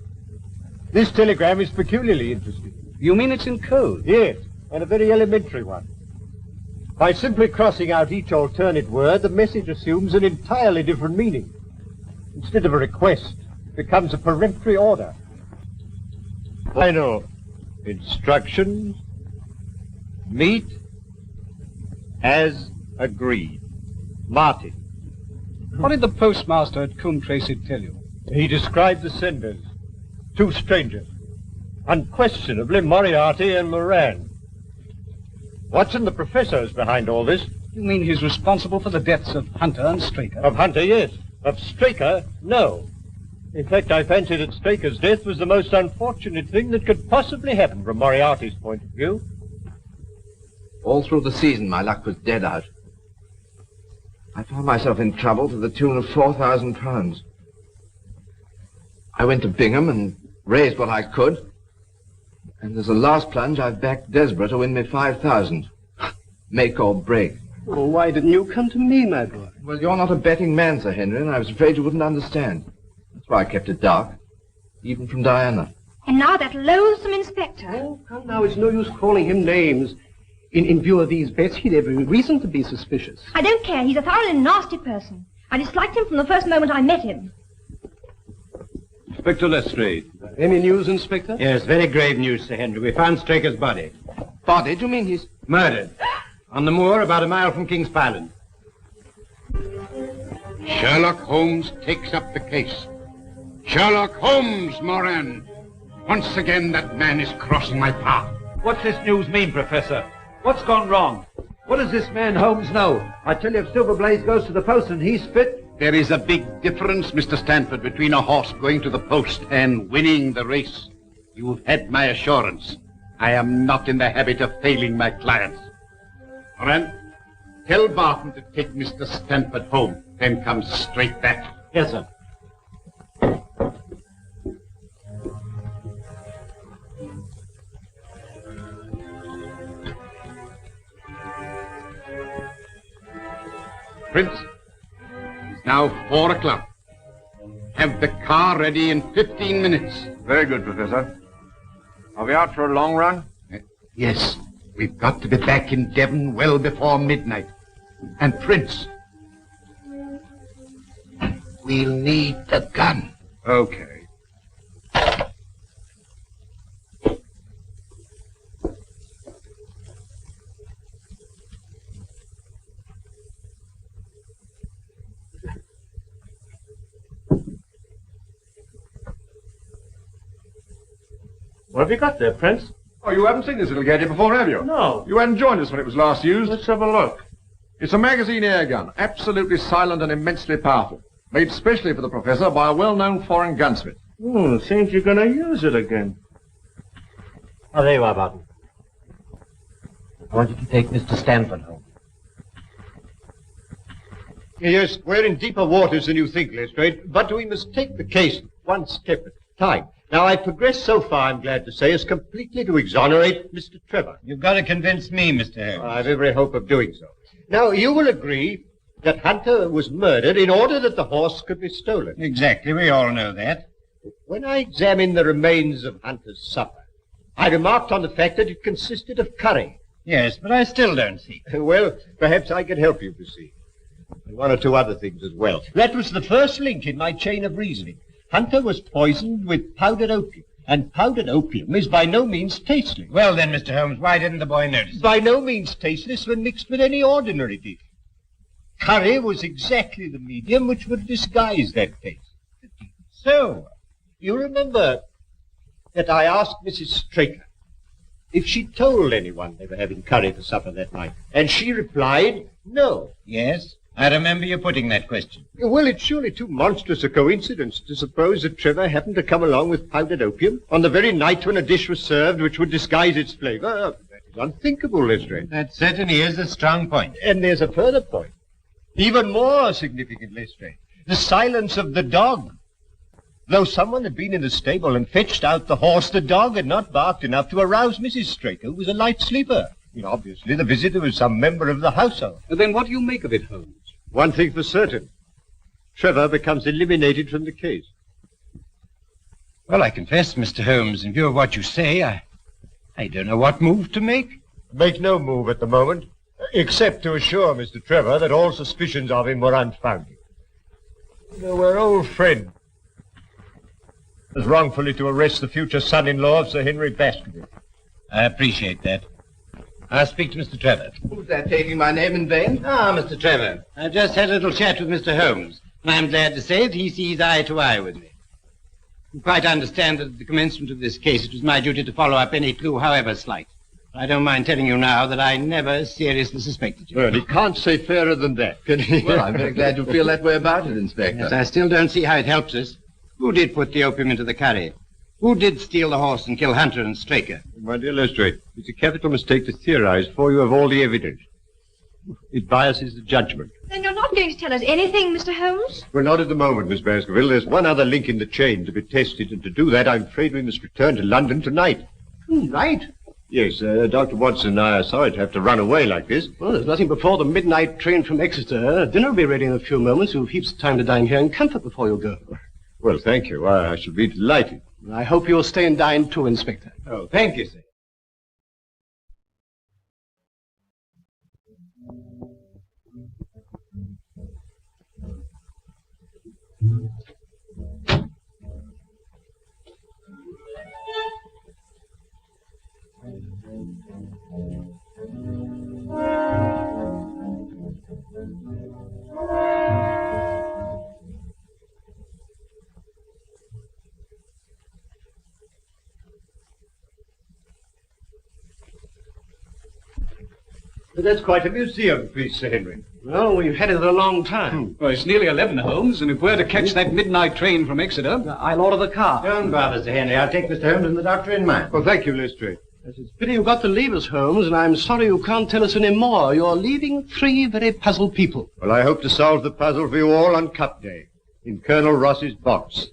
This telegram is peculiarly interesting. You mean it's in code? Yes, and a very elementary one. By simply crossing out each alternate word, the message assumes an entirely different meaning. Instead of a request, it becomes a peremptory order. Final instructions. Meet as agreed. Martin. What did the postmaster at Coombe Tracy tell you? He described the senders. 2 strangers. Unquestionably Moriarty and Moran. Watson, the professor, is behind all this. You mean he's responsible for the deaths of Hunter and Straker? Of Hunter, yes. Of Straker, no. In fact, I fancy that Straker's death was the most unfortunate thing that could possibly happen from Moriarty's point of view. All through the season, my luck was dead out. I found myself in trouble to the tune of £4,000. I went to Bingham and raised what I could. And as a last plunge, I've backed Desborough to win me 5,000. Make or break. Well, why didn't you come to me, my boy? Well, you're not a betting man, Sir Henry, and I was afraid you wouldn't understand. That's why I kept it dark, even from Diana. And now that loathsome inspector. Oh, come now, it's no use calling him names. In view of these bets, he'd every reason to be suspicious. I don't care. He's a thoroughly nasty person. I disliked him from the first moment I met him. Inspector Lestrade. Any news, Inspector? Yes, very grave news, Sir Henry. We found Straker's body. Body? Do you mean he's... Murdered. On the moor about a mile from King's Pyland. Sherlock Holmes takes up the case. Sherlock Holmes, Moran. Once again, that man is crossing my path. What's this news mean, Professor? What's gone wrong? What does this man Holmes know? I tell you, if Silver Blaze goes to the post and he's fit... There is a big difference, Mr. Stanford, between a horse going to the post and winning the race. You've had my assurance. I am not in the habit of failing my clients. Moran, tell Barton to take Mr. Stanford home, then come straight back. Yes, sir. Prince, it's now 4 o'clock. Have the car ready in 15 minutes. Very good, Professor. Are we out for a long run? Yes. We've got to be back in Devon well before midnight. And Prince, we'll need the gun. Okay. What have you got there, Prince? Oh, you haven't seen this little gadget before, have you? No. You hadn't joined us when it was last used. Let's have a look. It's a magazine air gun, absolutely silent and immensely powerful. Made specially for the Professor by a well-known foreign gunsmith. Seems you're going to use it again. Oh, there you are, Barton. I want you to take Mr. Stanford home. Yes, we're in deeper waters than you think, Lestrade, but we must take the case one step at a time. Now, I've progressed so far, I'm glad to say, as completely to exonerate Mr. Trevor. You've got to convince me, Mr. Holmes. I've every hope of doing so. Now, you will agree that Hunter was murdered in order that the horse could be stolen. Exactly, we all know that. When I examined the remains of Hunter's supper, I remarked on the fact that it consisted of curry. Yes, but I still don't see. Well, perhaps I can help you to see. And one or two other things as well. That was the first link in my chain of reasoning. Hunter was poisoned with powdered opium, and powdered opium is by no means tasteless. Well then, Mr. Holmes, why didn't the boy notice it? By no means tasteless when mixed with any ordinary dish. Curry was exactly the medium which would disguise that taste. So, you remember that I asked Mrs. Straker if she told anyone they were having curry for supper that night, and she replied, no. Yes, I remember you putting that question. Well, it's surely too monstrous a coincidence to suppose that Trevor happened to come along with powdered opium on the very night when a dish was served which would disguise its flavor. That is unthinkable, Lestrade. That certainly is a strong point. And there's a further point, even more significant, Lestrade. The silence of the dog. Though someone had been in the stable and fetched out the horse, the dog had not barked enough to arouse Mrs. Straker, who was a light sleeper. Obviously, the visitor was some member of the household. Then what do you make of it, Holmes? One thing for certain. Trevor becomes eliminated from the case. Well, I confess, Mr. Holmes, in view of what you say, I don't know what move to make. Make no move at the moment, except to assure Mr. Trevor that all suspicions of him were unfounded. You know, we're old friends. As wrongfully to arrest the future son-in-law of Sir Henry Baskervilles. I appreciate that. I'll speak to Mr. Trevor. Who's that taking my name in vain? Ah, Mr. Trevor. I've just had a little chat with Mr. Holmes, and I'm glad to say that he sees eye to eye with me. You quite understand that at the commencement of this case, it was my duty to follow up any clue, however slight. I don't mind telling you now that I never seriously suspected you. Well, he can't say fairer than that, can he? Well, I'm very glad you feel that way about it, Inspector. Yes, I still don't see how it helps us. Who did put the opium into the curry? Who did steal the horse and kill Hunter and Straker? My dear Lestrade, it's a capital mistake to theorize before you have all the evidence. It biases the judgment. Then you're not going to tell us anything, Mr. Holmes? Well, not at the moment, Miss Baskerville. There's one other link in the chain to be tested, and to do that, I'm afraid we must return to London tonight. Tonight? Yes, Dr. Watson and I are sorry to have to run away like this. Well, there's nothing before the midnight train from Exeter. Dinner will be ready in a few moments. You've heaps of time to dine here in comfort before you go. Well, thank you. I shall be delighted. I hope you'll stay and dine too, Inspector. Oh, thank you, sir. But that's quite a museum piece, Sir Henry. Well, we've had it a long time. Well, it's nearly 11, Holmes, and if we're to catch that midnight train from Exeter, I'll order the car. Don't bother, Sir Henry. I'll take Mr. Holmes and the doctor in mine. Well, thank you, Lestrade. Yes, it's a pity you've got to leave us, Holmes, and I'm sorry you can't tell us any more. You're leaving 3 very puzzled people. Well, I hope to solve the puzzle for you all on Cup Day, in Colonel Ross's box.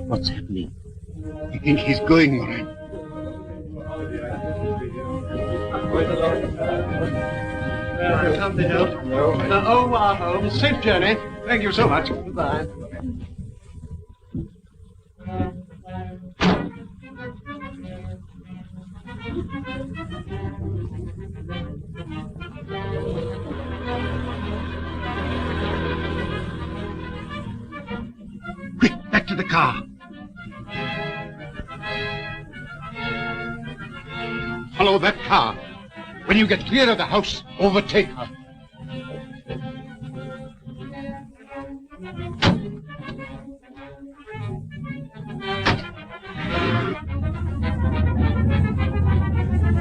What's happening? I think he's going, Moran. Can't be helped. No. Au revoir, Holmes. Safe journey. Thank you so much. Goodbye. Quick, back to the car. Follow that car. When you get clear of the house, overtake her.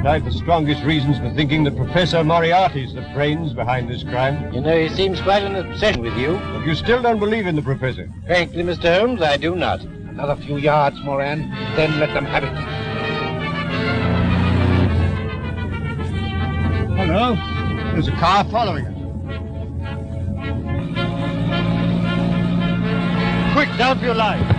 I have the strongest reasons for thinking that Professor Moriarty's the brains behind this crime. You know, he seems quite an obsession with you. But you still don't believe in the Professor? Frankly, Mr. Holmes, I do not. Another few yards, Moran, then let them have it. Oh, no. There's a car following us. Quick, down for your life.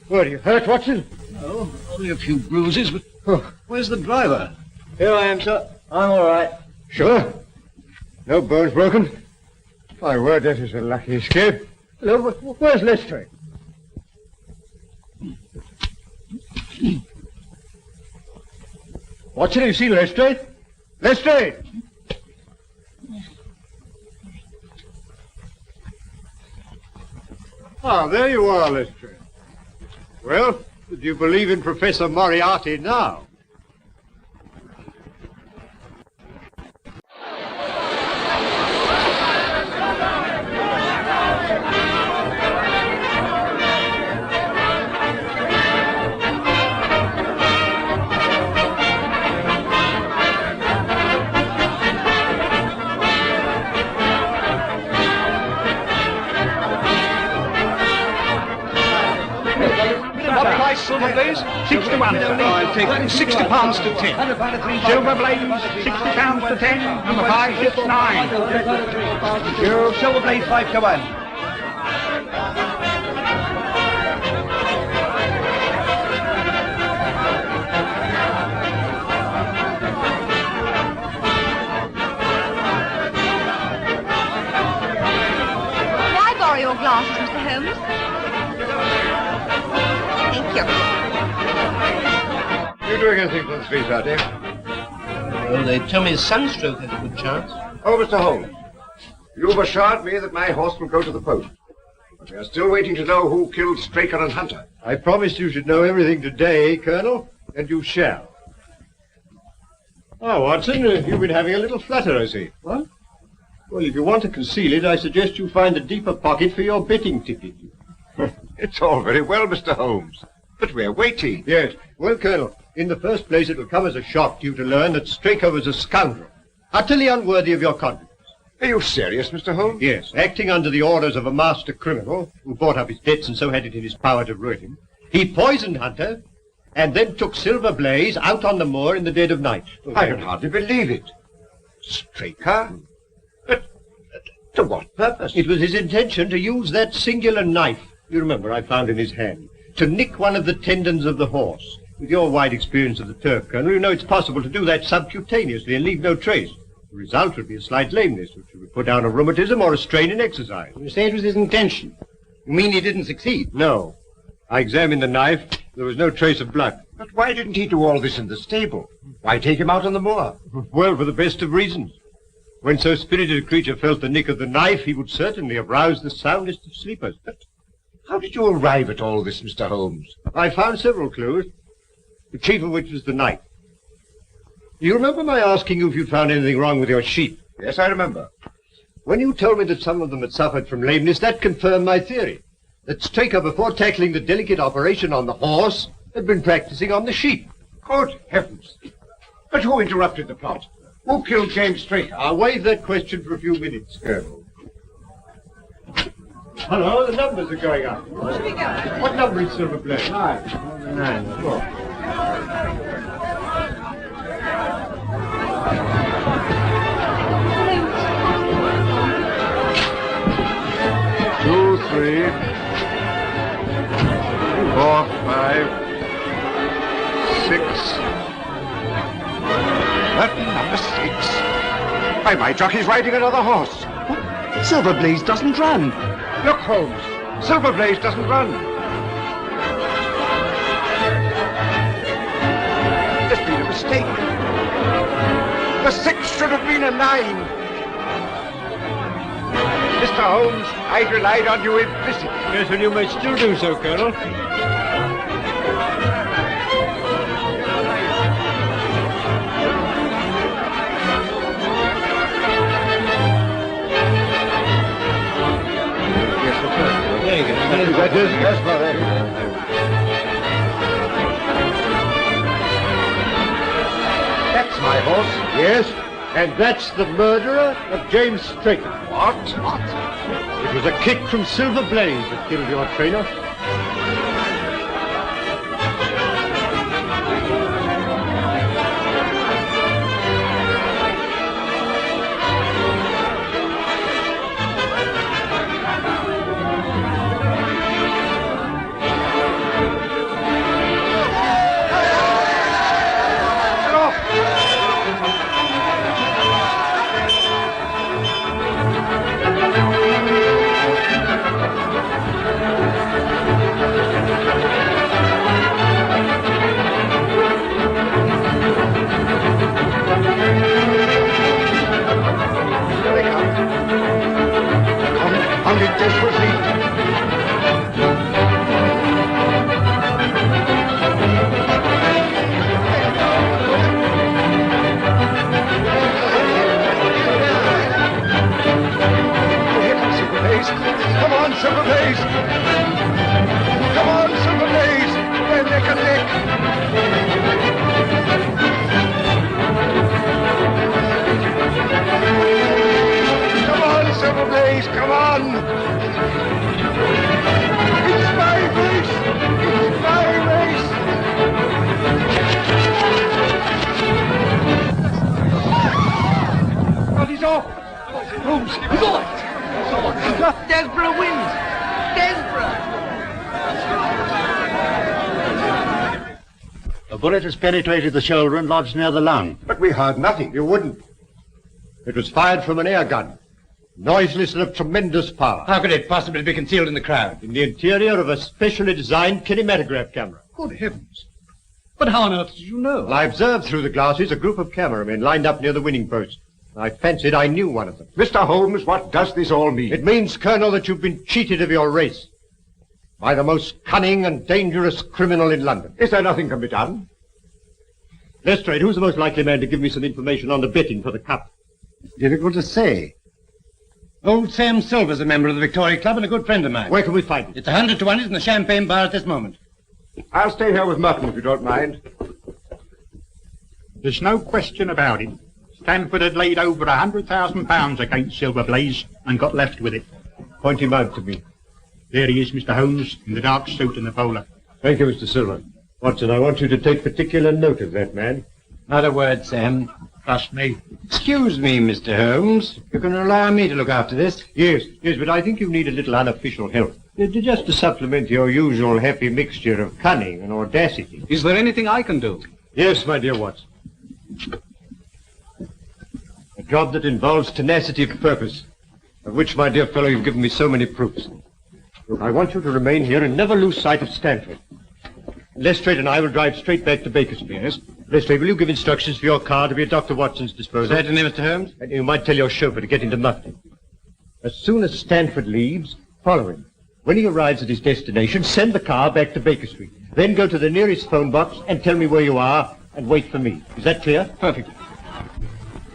What, are you hurt, Watson? No, only a few bruises, but... Where's the driver? Here I am, sir. I'm all right. Sure? No bones broken? My word, that is a lucky escape. Hello, where's Lestrade? Watson, you see Lestrade? Lestrade! Ah, there you are, Lestrade. Well, do you believe in Professor Moriarty now? Silver Blaze, 6 to 1. I'll take £60 to 10. Silver Blaze, £60 to 10. Number 5 hits 9. Silver Blaze, 5 to 1. May I borrow your glasses, Mr. Holmes? Thank you. You doing anything for the street, Artie? Well, they tell me Sunstroke has a good chance. Oh, Mr. Holmes, you've assured me that my horse will go to the post. But we are still waiting to know who killed Straker and Hunter. I promised you should know everything today, Colonel, and you shall. Oh, Watson, you've been having a little flutter, I see. What? Well, if you want to conceal it, I suggest you find a deeper pocket for your betting ticket. It's all very well, Mr. Holmes, but we're waiting. Yes. Well, Colonel, in the first place, it will come as a shock to you to learn that Straker was a scoundrel, utterly unworthy of your confidence. Are you serious, Mr. Holmes? Yes. Acting under the orders of a master criminal who bought up his debts and so had it in his power to ruin him, he poisoned Hunter and then took Silver Blaze out on the moor in the dead of night. I can hardly believe it. Straker? But to what purpose? It was his intention to use that singular knife, you remember I found in his hand, to nick one of the tendons of the horse. With your wide experience of the turf, Colonel, you know it's possible to do that subcutaneously and leave no trace. The result would be a slight lameness, which would put down a rheumatism or a strain in exercise. You say it was his intention. You mean he didn't succeed? No. I examined the knife. There was no trace of blood. But why didn't he do all this in the stable? Why take him out on the moor? Well, for the best of reasons. When so spirited a creature felt the nick of the knife, he would certainly have roused the soundest of sleepers. But How did you arrive at all this, Mr. Holmes? I found several clues, the chief of which was the knife. You remember my asking you if you'd found anything wrong with your sheep? Yes, I remember. When you told me that some of them had suffered from lameness, that confirmed my theory. That Straker, before tackling the delicate operation on the horse, had been practicing on the sheep. Good heavens. But who interrupted the plot? Who killed James Straker? I'll waive that question for a few minutes, Colonel. Hello, the numbers are going up. What number is Silver Blaze? 9. Four. Two, 3, 4, 5, 6. Curtain number 6. Why, my jockey's riding another horse. Silver Blaze doesn't run. Look, Holmes. Silver Blaze doesn't run. There's been a mistake. The 6 should have been a 9. Mr. Holmes, I relied on you implicitly. Yes, and you may still do so, Colonel. That's my horse. Yes, and that's the murderer of James Straker. What? It was a kick from Silver Blaze that killed your trainer. The bullet has penetrated the shoulder and lodged near the lung. But we heard nothing. You wouldn't. It was fired from an air gun. Noiseless and of tremendous power. How could it possibly be concealed in the crowd? In the interior of a specially designed kinematograph camera. Good heavens. But how on earth did you know? Well, I observed through the glasses a group of cameramen lined up near the winning post. I fancied I knew one of them. Mr. Holmes, what does this all mean? It means, Colonel, that you've been cheated of your race by the most cunning and dangerous criminal in London. Is there nothing can be done? Lestrade, who's the most likely man to give me some information on the betting for the Cup? Difficult to say. Old Sam Silver's a member of the Victoria Club and a good friend of mine. Where can we find it? It's 100 to 1. It's in the Champagne Bar at this moment. I'll stay here with Merton if you don't mind. There's no question about it. Stanford had laid over £100,000 against Silver Blaze and got left with it. Point him out to me. There he is, Mr. Holmes, in the dark suit and the bowler. Thank you, Mr. Silver. Watson, I want you to take particular note of that man. Not a word, Sam. Trust me. Excuse me, Mr. Holmes. You can rely on me to look after this. Yes, but I think you need a little unofficial help. Just to supplement your usual happy mixture of cunning and audacity. Is there anything I can do? Yes, my dear Watson. A job that involves tenacity of purpose, of which, my dear fellow, you've given me so many proofs. Look, I want you to remain here and never lose sight of Stanford. Lestrade and I will drive straight back to Baskervilles. Lestrade, will you give instructions for your car to be at Dr. Watson's disposal? Certainly, Mr. Holmes. And you might tell your chauffeur to get into Mufti. As soon as Stanford leaves, follow him. When he arrives at his destination, send the car back to Baker Street. Then go to the nearest phone box and tell me where you are and wait for me. Is that clear? Perfectly.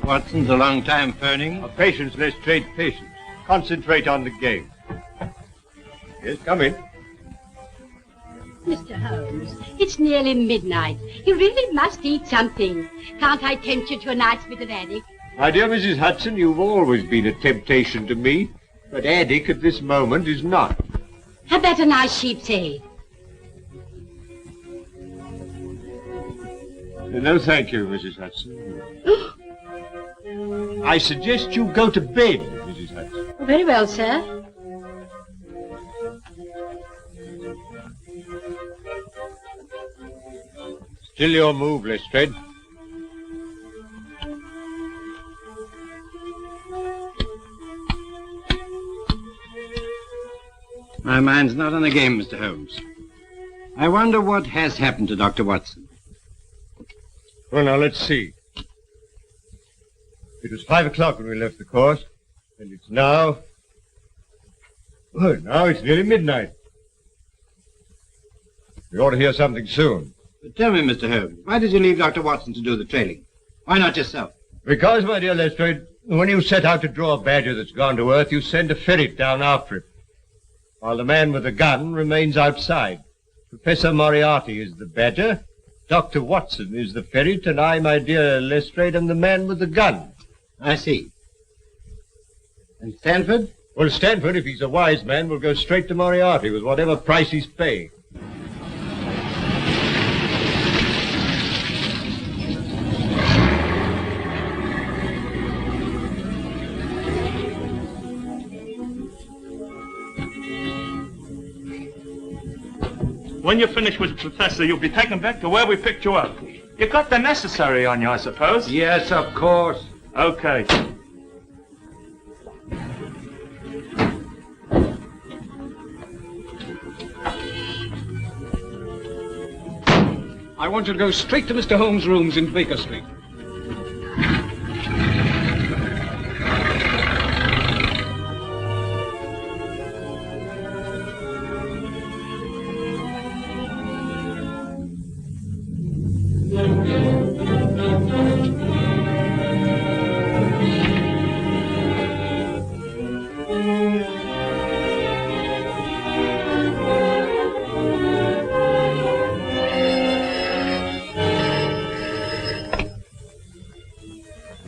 Watson's a long time phoning. Patience, Lestrade, patience. Concentrate on the game. Yes, come in. Mr. Holmes, it's nearly midnight. You really must eat something. Can't I tempt you to a nice bit of haddock? My dear Mrs. Hudson, you've always been a temptation to me, but haddock at this moment is not. How about a nice sheep's head? No, thank you, Mrs. Hudson. I suggest you go to bed, Mrs. Hudson. Very well, sir. Still your move, Lestrade. My mind's not on the game, Mr. Holmes. I wonder what has happened to Dr. Watson. Well, now, let's see. It was 5 o'clock when we left the course, and it's now... Well, now it's nearly midnight. We ought to hear something soon. But tell me, Mr. Holmes, why did you leave Dr. Watson to do the trailing? Why not yourself? Because, my dear Lestrade, when you set out to draw a badger that's gone to earth, you send a ferret down after it, while the man with the gun remains outside. Professor Moriarty is the badger, Dr. Watson is the ferret, and I, my dear Lestrade, am the man with the gun. I see. And Stanford? Well, Stanford, if he's a wise man, will go straight to Moriarty with whatever price he's paying. When you're finished with the professor, you'll be taken back to where we picked you up. You got the necessary on you, I suppose? Yes, of course. Okay. I want you to go straight to Mr. Holmes' rooms in Baker Street.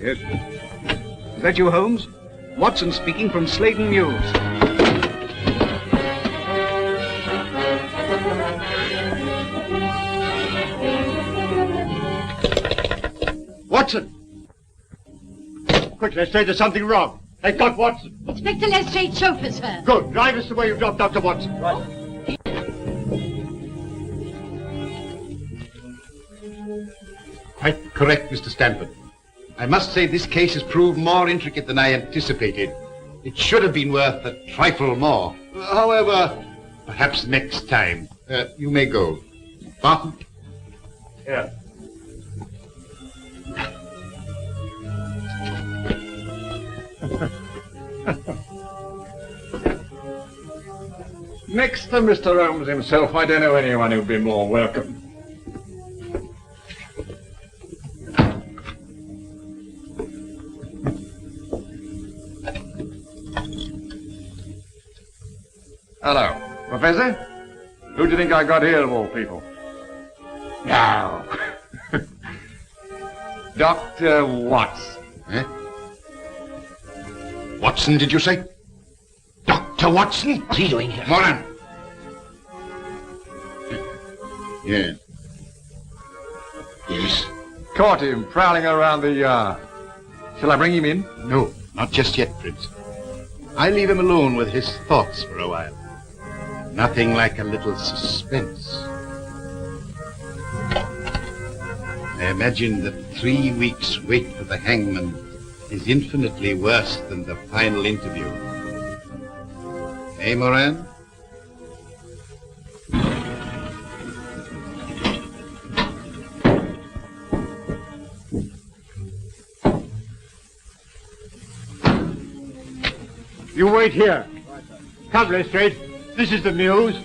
Yes. Is that you, Holmes? Watson speaking from Sladen Mews. Watson! Quick, Lestrade, there's something wrong. They've got Watson. Inspector Lestrade's chauffeur, sir. Good. Drive us to where you dropped Dr. Watson. Right. Quite correct, Mr. Stanford. I must say this case has proved more intricate than I anticipated. It should have been worth a trifle more. However, perhaps next time. You may go. Barton? Yeah. Next to Mr. Holmes himself, I don't know anyone who'd be more welcome. Hello, Professor? Who do you think I got here, of all people? Now, Dr. Watson. Eh? Watson, did you say? Dr. Watson? What's he doing here? Moran. Yes. Yes. Caught him prowling around the yard. Shall I bring him in? No, not just yet, Prince. I leave him alone with his thoughts for a while. Nothing like a little suspense. I imagine that 3 weeks' wait for the hangman is infinitely worse than the final interview. Eh, Moran? You wait here. Come, Lestrade. This is the Mews.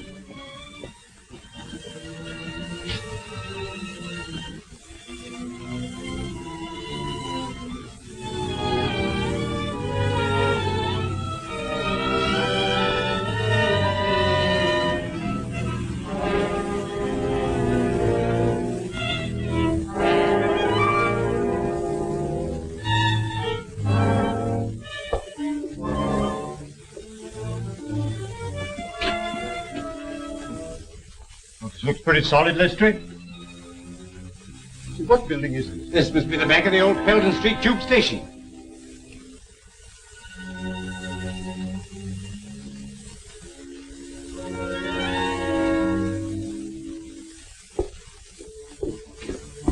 Looks pretty solid, Lestrade. What building is this? This must be the back of the old Felden Street Tube Station.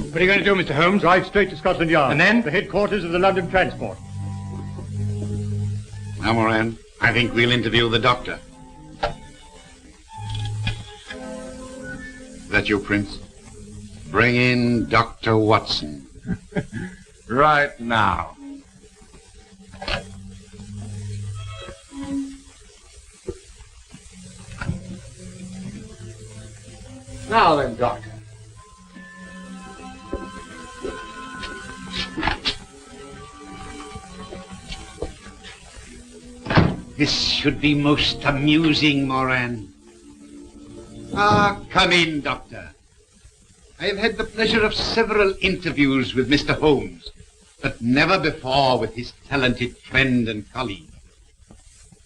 What are you going to do, Mr. Holmes? Drive straight to Scotland Yard. And then? The headquarters of the London Transport. Now, Moran, I think we'll interview the doctor. Is that you, Prince? Bring in Dr. Watson. Right now. Now then, Doctor. This should be most amusing, Moran. Ah, come in, Doctor. I have had the pleasure of several interviews with Mr. Holmes, but never before with his talented friend and colleague.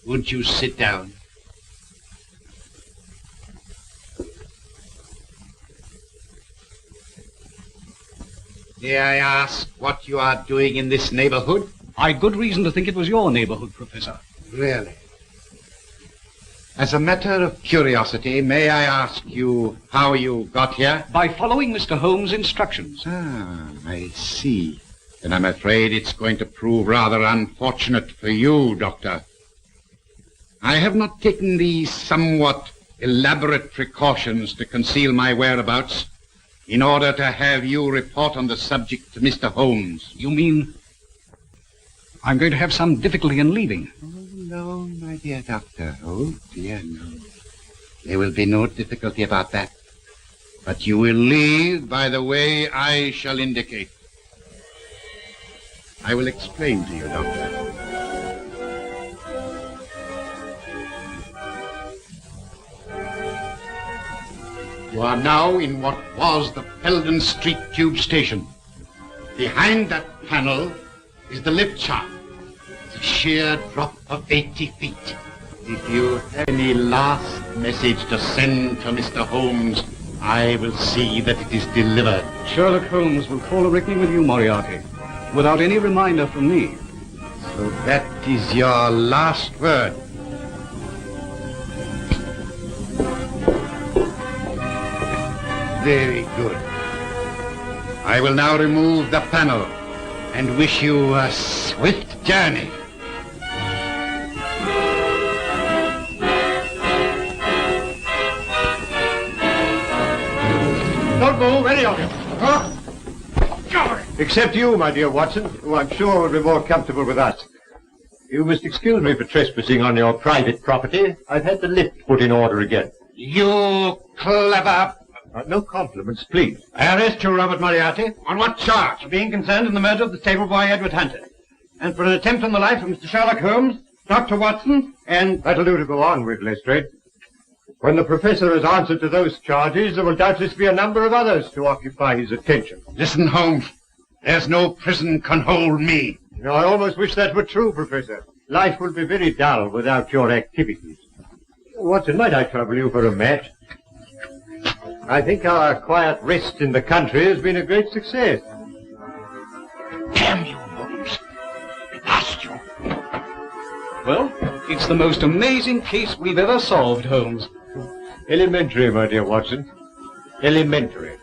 Won't you sit down? May I ask what you are doing in this neighborhood? I'd good reason to think it was your neighborhood, Professor. Really? As a matter of curiosity, may I ask you how you got here? By following Mr. Holmes' instructions. Ah, I see. Then I'm afraid it's going to prove rather unfortunate for you, Doctor. I have not taken these somewhat elaborate precautions to conceal my whereabouts in order to have you report on the subject to Mr. Holmes. You mean I'm going to have some difficulty in leaving? No, my dear Doctor. Oh, dear, no. There will be no difficulty about that. But you will leave by the way I shall indicate. I will explain to you, Doctor. You are now in what was the Felden Street Tube Station. Behind that panel is the lift shaft. It's a sheer drop of 80 feet. If you have any last message to send to Mr. Holmes, I will see that it is delivered. Sherlock Holmes will call a reckoning with you, Moriarty, without any reminder from me. So that is your last word. Very good. I will now remove the panel and wish you a swift journey. Don't move, any of you. Huh? Except you, my dear Watson, who I'm sure will be more comfortable with us. You must excuse me for trespassing on your private property. I've had the lift put in order again. You clever... no compliments, please. I arrest you, Robert Moriarty. On what charge? For being concerned in the murder of the stable boy Edward Hunter. And for an attempt on the life of Mr. Sherlock Holmes, Dr. Watson, and... That'll do to go on with, Lestrade. When the professor has answered to those charges, there will doubtless be a number of others to occupy his attention. Listen, Holmes. There's no prison can hold me. You know, I almost wish that were true, Professor. Life would be very dull without your activities. Watson, might I trouble you for a match? I think our quiet rest in the country has been a great success. Damn you, Holmes. Blast you. Well, it's the most amazing case we've ever solved, Holmes. Elementary, my dear Watson. Elementary.